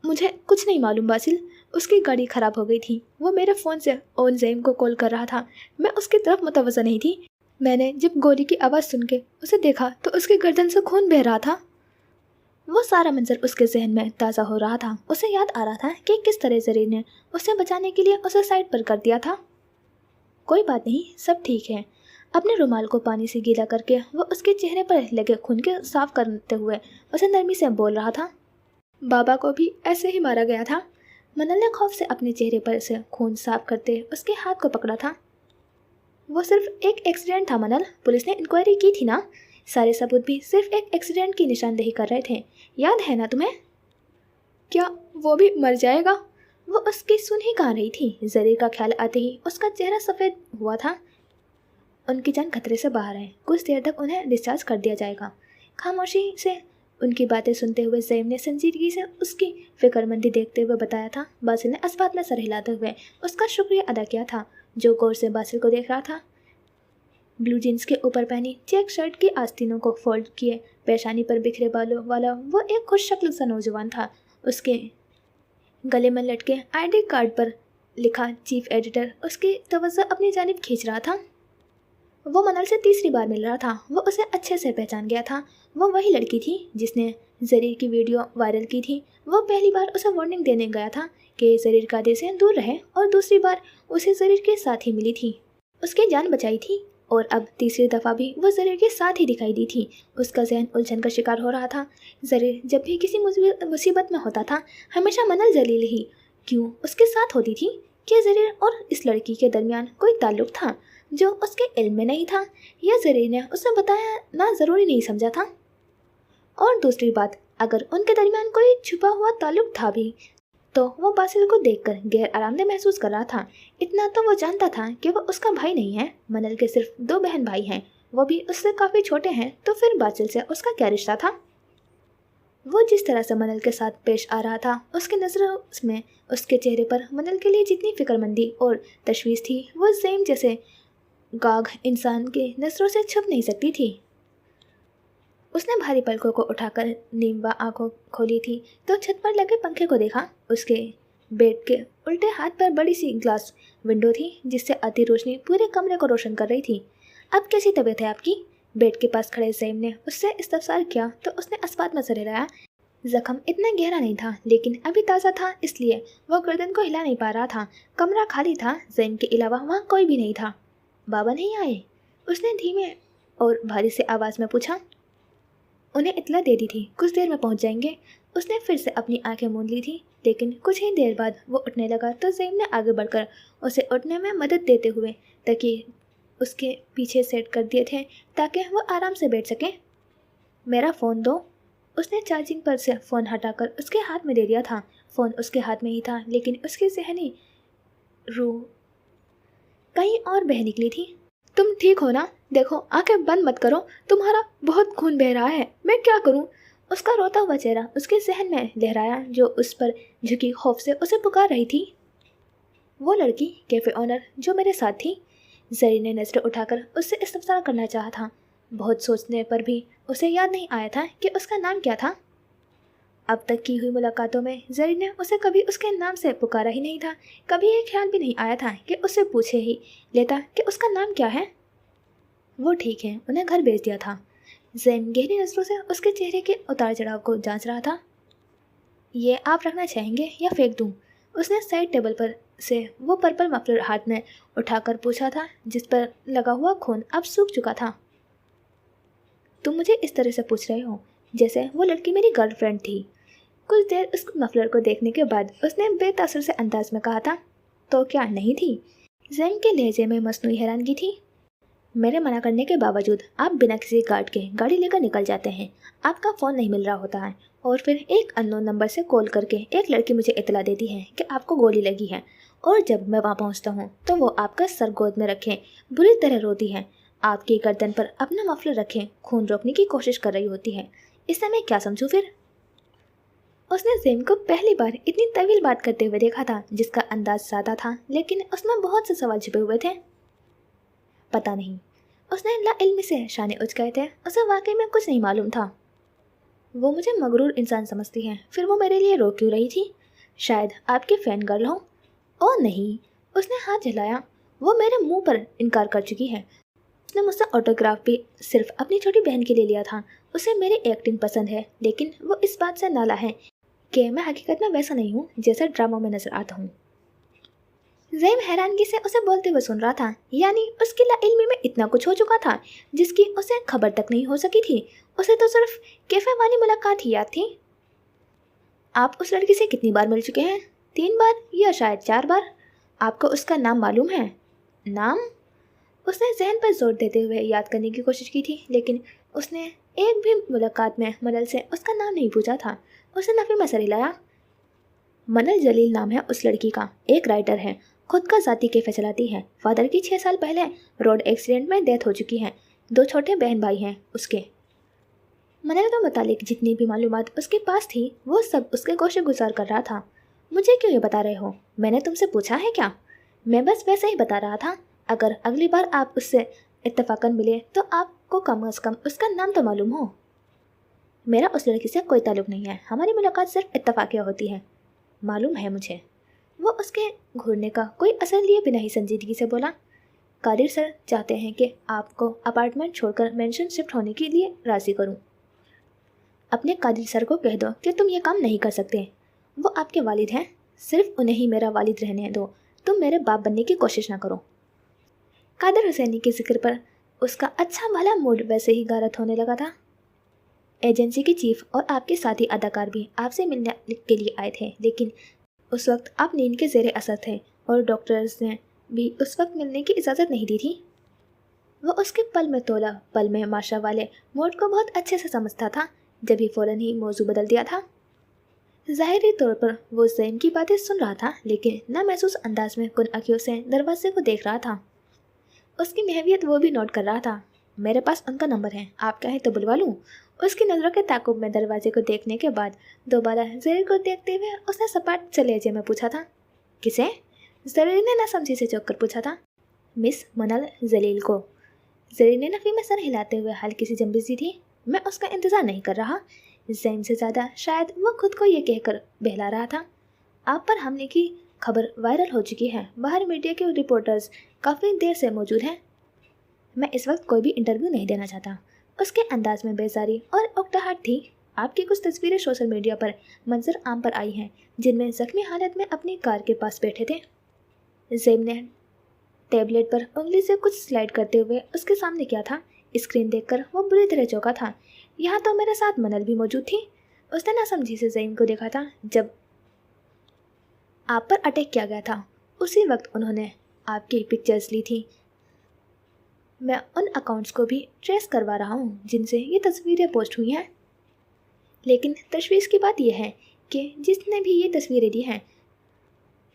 मुझे कुछ नहीं मालूम बासिल, उसकी गाड़ी ख़राब हो गई थी। वो मेरे फ़ोन से ओन ज़ैम को कॉल कर रहा था, मैं उसकी तरफ मुतवज्जो नहीं थी। मैंने जब गोली की आवाज़ सुन के उसे देखा तो उसकी गर्दन से खून बह रहा था। वो सारा मंजर उसके जहन में ताज़ा हो रहा था। उसे याद आ रहा था कि किस तरह जरीर ने उसे बचाने के लिए उसे साइड पर कर दिया था। कोई बात नहीं, सब ठीक है। अपने रुमाल को पानी से गीला करके वो उसके चेहरे पर लगे खून के साफ करते हुए उसे नरमी से बोल रहा था। बाबा को भी ऐसे ही मारा गया था। मनल ने खौफ से अपने चेहरे पर से खून साफ करते उसके हाथ को पकड़ा था। वो सिर्फ एक एक्सीडेंट था मनल, पुलिस ने इंक्वायरी की थी ना, सारे सबूत भी सिर्फ एक एक्सीडेंट की निशानदेही कर रहे थे, याद है ना तुम्हें? क्या वो भी मर जाएगा? वो उसकी सुन ही कहाँ रही थी। जरीर का ख्याल आते ही उसका चेहरा सफ़ेद हुआ था। उनकी जान खतरे से बाहर है, कुछ देर तक उन्हें डिस्चार्ज कर दिया जाएगा। खामोशी से उनकी बातें सुनते हुए ज़ैम ने संजीदगी से उसकी फिक्रमंदी देखते हुए बताया था। बासिल ने इस बात में सर हिलाते हुए उसका शुक्रिया अदा किया था, जो गौर से बासिल को देख रहा था। ब्लू जीन्स के ऊपर पहनी चेक शर्ट की आस्तीनों को फोल्ड किए, पेशानी पर बिखरे बालों वाला वो एक खुश शक्ल सा नौजवान था। उसके गले में लटके आईडी कार्ड पर लिखा चीफ एडिटर उसकी तवज्जो अपनी जानिब खींच रहा था। वो मनल से तीसरी बार मिल रहा था। वो उसे अच्छे से पहचान गया था। वो वही लड़की थी जिसने जरीर की वीडियो वायरल की थी। वो पहली बार उसे वार्निंग देने गया था कि जरीर कादिर से दूर रहे, और दूसरी बार उसे जरीर के साथ ही मिली थी, उसकी जान बचाई थी, और अब तीसरी दफ़ा भी वो जरीर के साथ ही दिखाई दी थी। उसका जहन उलझन का शिकार हो रहा था। जरीर जब भी किसी मुसीबत में होता था, हमेशा मनल जलील ही क्यों उसके साथ होती थी? क्या जरीर और इस लड़की के दरमियान कोई ताल्लुक था जो उसके इल्म में नहीं था, या जरीर ने उसे बताया ना ज़रूरी नहीं समझा था? और दूसरी बात, अगर उनके दरमियान कोई छुपा हुआ ताल्लुक था भी, तो वो बासिल को देखकर गैर आरामदेह महसूस कर रहा था। इतना तो वो जानता था कि वो उसका भाई नहीं है। मनल के सिर्फ 2 बहन भाई हैं, वो भी उससे काफ़ी छोटे हैं, तो फिर बासिल से उसका क्या रिश्ता था? वो जिस तरह से मनल के साथ पेश आ रहा था, उसकी नज़रों में, उसके चेहरे पर मनल के लिए जितनी फिक्रमंदी और तशवीश थी, वो ज़ैम जैसे गाग इंसान के नज़रों से छुप नहीं सकती थी। उसने भारी पलकों को उठाकर नींबा आंखों खोली थी तो छत पर लगे पंखे को देखा। उसके बेड के उल्टे हाथ पर बड़ी सी ग्लास विंडो थी, जिससे आती रोशनी पूरे कमरे को रोशन कर रही थी। अब कैसी तबीयत है आपकी? बेड के पास खड़े ज़ैम ने उससे इस्तफसार किया तो उसने अस्पात में सर हिलाया। जख्म इतना गहरा नहीं था, लेकिन अभी ताज़ा था, इसलिए वो गर्दन को हिला नहीं पा रहा था। कमरा खाली था। ज़ैम के अलावा वहाँ कोई भी नहीं था। बाबा नहीं आए? उसने धीमे और भारी से आवाज़ में पूछा। उन्हें इत्तला दे दी थी, कुछ देर में पहुंच जाएंगे। उसने फिर से अपनी आंखें मूंद ली थी, लेकिन कुछ ही देर बाद वो उठने लगा तो ज़ैम ने आगे बढ़कर उसे उठने में मदद देते हुए तकिए उसके पीछे सेट कर दिए थे ताकि वो आराम से बैठ सके। मेरा फ़ोन दो। उसने चार्जिंग पर से फ़ोन हटाकर उसके हाथ में दे दिया था। फ़ोन उसके हाथ में ही था, लेकिन उसकी जहनी रूह कहीं और बह निकली थी। तुम ठीक हो ना? देखो, आंखें बंद मत करो, तुम्हारा बहुत खून बह रहा है। मैं क्या करूं? उसका रोता हुआ चेहरा उसके जहन में लहराया, जो उस पर झुकी खौफ से उसे पुकार रही थी। वो लड़की कैफे ऑनर जो मेरे साथ थी। जरीर ने नज़रें उठाकर उससे इस्तफसार करना चाहा था। बहुत सोचने पर भी उसे याद नहीं आया था कि उसका नाम क्या था। अब तक की हुई मुलाकातों में जरीर ने उसे कभी उसके नाम से पुकारा ही नहीं था। कभी ये ख्याल भी नहीं आया था कि उससे पूछे ही लेता कि उसका नाम क्या है। वो ठीक है, उन्हें घर भेज दिया था। ज़ैम गहरी नज़रों से उसके चेहरे के उतार चढ़ाव को जांच रहा था। ये आप रखना चाहेंगे या फेंक दूं? उसने साइड टेबल पर से वो पर्पल मफलर हाथ में उठाकर पूछा था, जिस पर लगा हुआ खून अब सूख चुका था। तुम मुझे इस तरह से पूछ रहे हो जैसे वो लड़की मेरी गर्लफ्रेंड थी। कुछ देर उस मफलर को देखने के बाद उसने बेतासुर से अंदाज में कहा था, तो क्या नहीं थी? ज़ैम के लहजे में मसनूई हैरानगी थी। मेरे मना करने के बावजूद आप बिना किसी गार्ड के गाड़ी लेकर निकल जाते हैं। आपका फ़ोन नहीं मिल रहा होता है, और फिर एक अननोन नंबर से कॉल करके एक लड़की मुझे इतला देती है कि आपको गोली लगी है, और जब मैं वहाँ पहुँचता हूँ तो वो आपका सर गोद में रखे बुरी तरह रोती है, आपकी गर्दन पर अपना मफलर रखे खून रोकने की कोशिश कर रही होती है। इससे मैं क्या समझूँ फिर? उसने ज़ैम को पहली बार इतनी तवील बात करते हुए देखा था, जिसका अंदाज सादा था, लेकिन उसमें बहुत से सवाल छिपे हुए थे। पता नहीं, उसने लाइल्मी से शाने उचकाए थे। उसे वाकई में कुछ नहीं मालूम था। वो मुझे मगरूर इंसान समझती है, फिर वो मेरे लिए रो क्यों रही थी? शायद आपकी फ़ैन गर्ल हो। ओ नहीं, उसने हाथ जलाया। वो मेरे मुंह पर इनकार कर चुकी है। उसने मुझसे ऑटोग्राफ भी सिर्फ अपनी छोटी बहन के लिए लिया था। उसे मेरी एक्टिंग पसंद है, लेकिन वो इस बात से नाला है कि मैं हकीकत में वैसा नहीं हूँ जैसा ड्रामा में नजर आता हूँ। ज़ैम हैरानगी से उसे बोलते हुए सुन रहा था। यानी उसकी लाइल्मी में इतना कुछ हो चुका था जिसकी उसे खबर तक नहीं हो सकी थी। उसे तो सिर्फ कैफे वाली मुलाकात ही याद थी। आप उस लड़की से कितनी बार मिल चुके हैं? 3 बार या शायद 4 बार। आपको उसका नाम मालूम है? नाम? उसने जहन पर जोर देते हुए याद करने की कोशिश की थी, लेकिन उसने एक भी मुलाकात में मनल से उसका नाम नहीं पूछा था। उसने नफी में सर हिलाया। मनल जलील नाम है उस लड़की का, एक राइटर है, खुद का ज़ाती कैफे चलाती है। फादर की 6 साल पहले रोड एक्सीडेंट में डेथ हो चुकी है। 2 छोटे बहन भाई हैं उसके। मनल के मुतालिक जितनी भी मालूमात उसके पास थी वो सब उसके गोशे गुजार कर रहा था। मुझे क्यों ये बता रहे हो? मैंने तुमसे पूछा है क्या? मैं बस वैसे ही बता रहा था। अगर अगली बार आप उससे इत्तेफाकन मिले तो आपको कम से कम उसका नाम तो मालूम हो। मेरा उस लड़की से कोई ताल्लुक़ नहीं है, हमारी मुलाकात सिर्फ इत्तफाकिया होती है। मालूम है मुझे। वो उसके घूरने का कोई असर लिए बिना ही संजीदगी से बोला। कादिर सर चाहते हैं कि आपको अपार्टमेंट छोड़कर मेंशन शिफ्ट होने के लिए राज़ी करूं। अपने कादिर सर को कह दो कि तुम ये काम नहीं कर सकते। वो आपके वालिद हैं, सिर्फ उन्हें ही मेरा वालिद रहने दो, तुम मेरे बाप बनने की कोशिश ना करो। कादिर हुसैनी के जिक्र पर उसका अच्छा भला मूड वैसे ही गारत होने लगा था। एजेंसी के चीफ और आपके साथी अदाकार भी आपसे मिलने के लिए आए थे, लेकिन उस वक्त आप नींद के ज़ेरे असर थे और डॉक्टर्स ने भी उस वक्त मिलने की इजाज़त नहीं दी थी। वो उसके पल में तोला पल में माशा वाले मोड को बहुत अच्छे से समझता था, जब ही फ़ौरन ही मौजू बदल दिया था। ज़ाहिरी तौर पर वो ज़ैन की बातें सुन रहा था, लेकिन ना महसूस अंदाज में कुन आँखों से दरवाजे को देख रहा था। उसकी महवियत वो भी नोट कर रहा था। मेरे पास उनका नंबर है, आप कहें तो बुलवा लूँ? उसकी नज़रों के ताक़ुब में दरवाजे को देखने के बाद दोबारा ज़रीर को देखते हुए उसने सपाट से लहजे में पूछा था। किसे? ज़रीर ने नासमझी से चौंक कर पूछा था। मिस मनल जलील को। ज़रीर ने नफ़ी में सर हिलाते हुए हल्की सी जंबिसी थी। मैं उसका इंतज़ार नहीं कर रहा। ज़ैन से ज़्यादा शायद वो खुद को ये कहकर बहला रहा था। आप पर हमले की खबर वायरल हो चुकी है। बाहर मीडिया के रिपोर्टर्स काफ़ी देर से मौजूद हैं। मैं इस वक्त कोई भी इंटरव्यू नहीं देना चाहता। उसके अंदाज में बेजारी और उकटाहट थी। आपकी कुछ तस्वीरें सोशल मीडिया पर मंजर आम पर आई हैं, जिनमें ज़ख्मी हालत में अपनी कार के पास बैठे थे। ज़ैन ने टैबलेट पर उंगली से कुछ स्लाइड करते हुए उसके सामने किया था। स्क्रीन देखकर वो बुरी तरह चौंका था। यहाँ तो मेरे साथ मनल भी मौजूद थी। उसने नासमझी से ज़ैन को देखा था। जब आप पर अटैक किया गया था उसी वक्त उन्होंने आपकी पिक्चर्स ली थी। मैं उन अकाउंट्स को भी ट्रेस करवा रहा हूँ जिनसे ये तस्वीरें पोस्ट हुई हैं। लेकिन तशवीश की बात यह है कि जिसने भी ये तस्वीरें दी हैं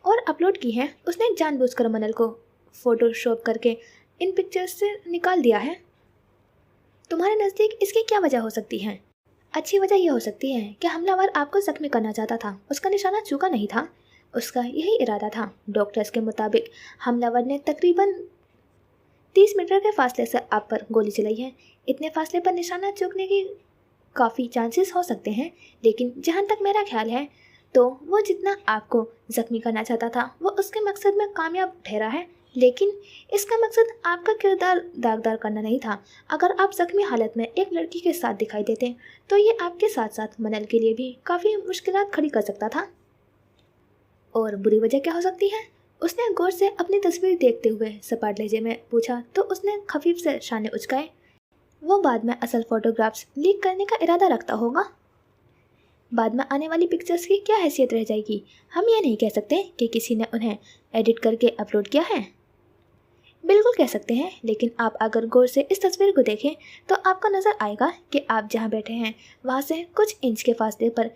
और अपलोड की हैं, उसने जानबूझकर मनल को फ़ोटोशॉप करके इन पिक्चर्स से निकाल दिया है। तुम्हारे नज़दीक इसकी क्या वजह हो सकती है? अच्छी वजह यह हो सकती है कि हमलावर आपको ज़ख्मी करना चाहता था। उसका निशाना चूका नहीं था, उसका यही इरादा था। डॉक्टर्स के मुताबिक हमलावर ने तकरीबन 30 मीटर के फासले से आप पर गोली चलाई है। इतने फासले पर निशाना चूकने की काफ़ी चांसेस हो सकते हैं, लेकिन जहाँ तक मेरा ख्याल है तो वो जितना आपको ज़ख्मी करना चाहता था वो उसके मकसद में कामयाब ठहरा है। लेकिन इसका मकसद आपका किरदार दागदार करना नहीं था। अगर आप ज़ख्मी हालत में एक लड़की के साथ दिखाई देते तो ये आपके साथ साथ मनल के लिए भी काफ़ी मुश्किलात खड़ी कर सकता था। और बुरी वजह क्या हो सकती है? उसने गौर से अपनी तस्वीर देखते हुए सपाट लहजे में पूछा तो उसने खफीफ से शाने उचकाए। वो बाद में असल फ़ोटोग्राफ्स लीक करने का इरादा रखता होगा। बाद में आने वाली पिक्चर्स की क्या हैसियत रह जाएगी? हम ये नहीं कह सकते कि किसी ने उन्हें एडिट करके अपलोड किया है। बिल्कुल कह सकते हैं, लेकिन आप अगर गौर से इस तस्वीर को देखें तो आपको नज़र आएगा कि आप जहाँ बैठे हैं वहाँ से कुछ इंच के फासले पर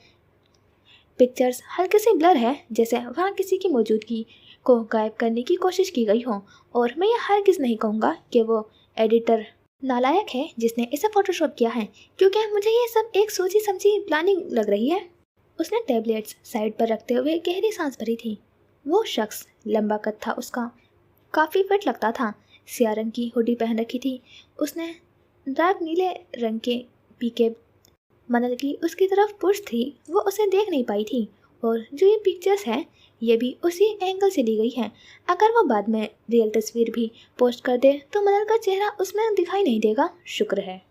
पिक्चर्स हल्के से ब्लर है, जैसे वहाँ किसी की मौजूदगी को गायब करने की कोशिश की गई हो। और मैं ये हरगिज़ नहीं कहूँगा कि वो एडिटर नालायक है जिसने इसे फ़ोटोशॉप किया है, क्योंकि मुझे ये सब एक सोची समझी प्लानिंग लग रही है। उसने टैबलेट्स साइड पर रखते हुए गहरी सांस भरी थी। वो शख्स लंबा कद था, उसका काफ़ी फिट लगता था। स्याह रंग की हुडी पहन रखी थी उसने। डार्क नीले रंग के पीके मनल की उसकी तरफ पुश थी, वो उसे देख नहीं पाई थी। और जो ये पिक्चर्स हैं ये भी उसी एंगल से ली गई हैं। अगर वो बाद में रियल तस्वीर भी पोस्ट कर दे तो मनल का चेहरा उसमें दिखाई नहीं देगा। शुक्र है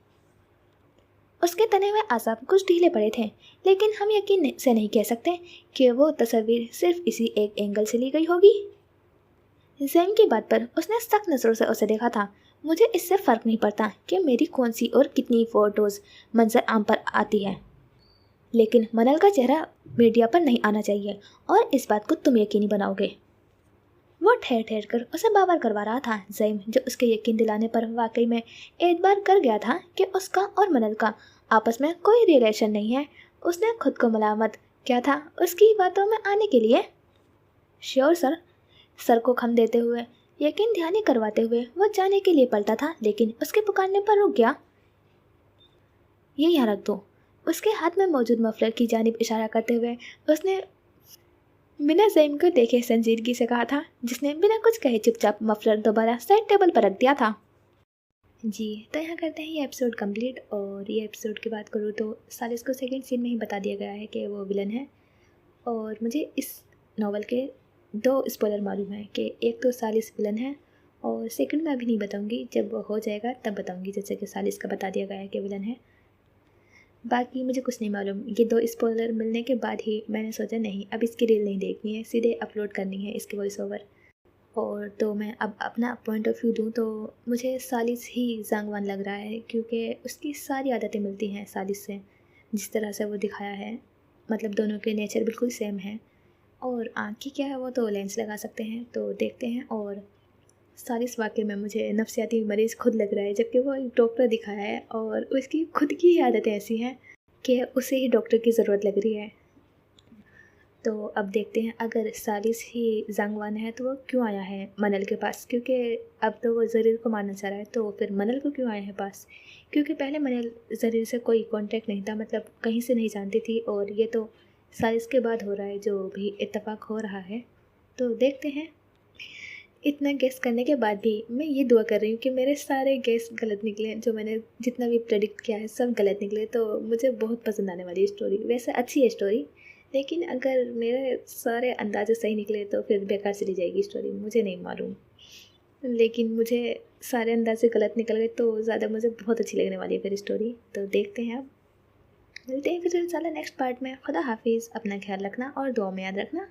उसके तने हुए आसाब कुछ ढीले पड़े थे, लेकिन हम यकीन से नहीं कह सकते कि वो तस्वीर सिर्फ इसी एक एंगल से ली गई होगी। ज़ैन की बात पर उसने सख्त नज़रों से उसे देखा था। मुझे इससे फ़र्क नहीं पड़ता कि मेरी कौन सी और कितनी फ़ोटोज़ मंजर आम पर आती है, लेकिन मनल का चेहरा मीडिया पर नहीं आना चाहिए, और इस बात को तुम यकीनी बनाओगे। वो ठहर ठहर कर उसे बावर करवा रहा था। ज़ैन जो उसके यकीन दिलाने पर वाकई में एतबार कर गया था कि उसका और मनल का आपस में कोई रिलेशन नहीं है, उसने खुद को मलामत क्या था उसकी बातों में आने के लिए? Sure sir. सर को खम देते हुए, यकीन ध्यानी करवाते हुए वो जाने के लिए पलटा था, लेकिन उसके पुकारने पर रुक गया। ये यहाँ रख दो। उसके हाथ में मौजूद मफलर की जानिब इशारा करते हुए उसने बिना ज़मीन को देखे संजीदगी से कहा था, जिसने बिना कुछ कहे चुपचाप मफलर दोबारा साइड टेबल पर रख दिया था। जी, तो यहाँ करते हैं ये एपिसोड कंप्लीट। और ये एपिसोड की बात करूँ तो सालिस को सेकंड सीन में ही बता दिया गया है कि वो विलन है। और मुझे इस नॉवल के 2 स्पॉइलर मालूम है कि एक तो सालिस विलन है, और सेकंड मैं अभी नहीं बताऊंगी, जब वो हो जाएगा तब बताऊंगी, जैसे कि सालिस का बता दिया गया है कि विलन है। बाकी मुझे कुछ नहीं मालूम। ये 2 स्पॉइलर मिलने के बाद ही मैंने सोचा नहीं, अब इसकी रील नहीं देखनी है, सीधे अपलोड करनी है इसके वॉइस ओवर। और तो मैं अब अपना पॉइंट ऑफ व्यू दूँ तो मुझे सालिस ही जांगवान लग रहा है, क्योंकि उसकी सारी आदतें मिलती हैं सालिस से, जिस तरह से वो दिखाया है। मतलब दोनों के नेचर बिल्कुल सेम है। और आँख की क्या है वो तो लेंस लगा सकते हैं, तो देखते हैं। और सालिस वाकई में मुझे नफ्सियाती मरीज़ खुद लग रहा है, जबकि वो एक डॉक्टर दिखाया है और उसकी खुद की ही आदतें ऐसी हैं कि उसे ही डॉक्टर की ज़रूरत लग रही है। तो अब देखते हैं, अगर सालिस ही जांगवान है तो वो क्यों आया है मनल के पास, क्योंकि अब तो वो ज़रीर को मारना चाह रहा है, तो फिर मनल को क्यों आया है पास? क्योंकि पहले मनल ज़रीर से कोई कांटेक्ट नहीं था, मतलब कहीं से नहीं जानती थी, और ये तो सालिस के बाद हो रहा है जो भी इत्तेफाक हो रहा है। तो देखते हैं। इतना गेस करने के बाद भी मैं ये दुआ कर रही हूँ कि मेरे सारे गेस गलत निकले, जो मैंने जितना भी प्रेडिक्ट किया है सब गलत निकले, तो मुझे बहुत पसंद आने वाली है स्टोरी। वैसे अच्छी है स्टोरी, लेकिन अगर मेरे सारे अंदाजे सही निकले तो फिर बेकार चली जाएगी स्टोरी, मुझे नहीं मालूम। लेकिन मुझे सारे अंदाजे गलत निकल गए तो ज़्यादा मुझे बहुत अच्छी लगने वाली है फिर स्टोरी। तो देखते हैं, अब मिलते हैं फिर इंशाल्लाह नेक्स्ट पार्ट में। खुदा हाफिज़, अपना ख्याल रखना और दुआ में याद रखना।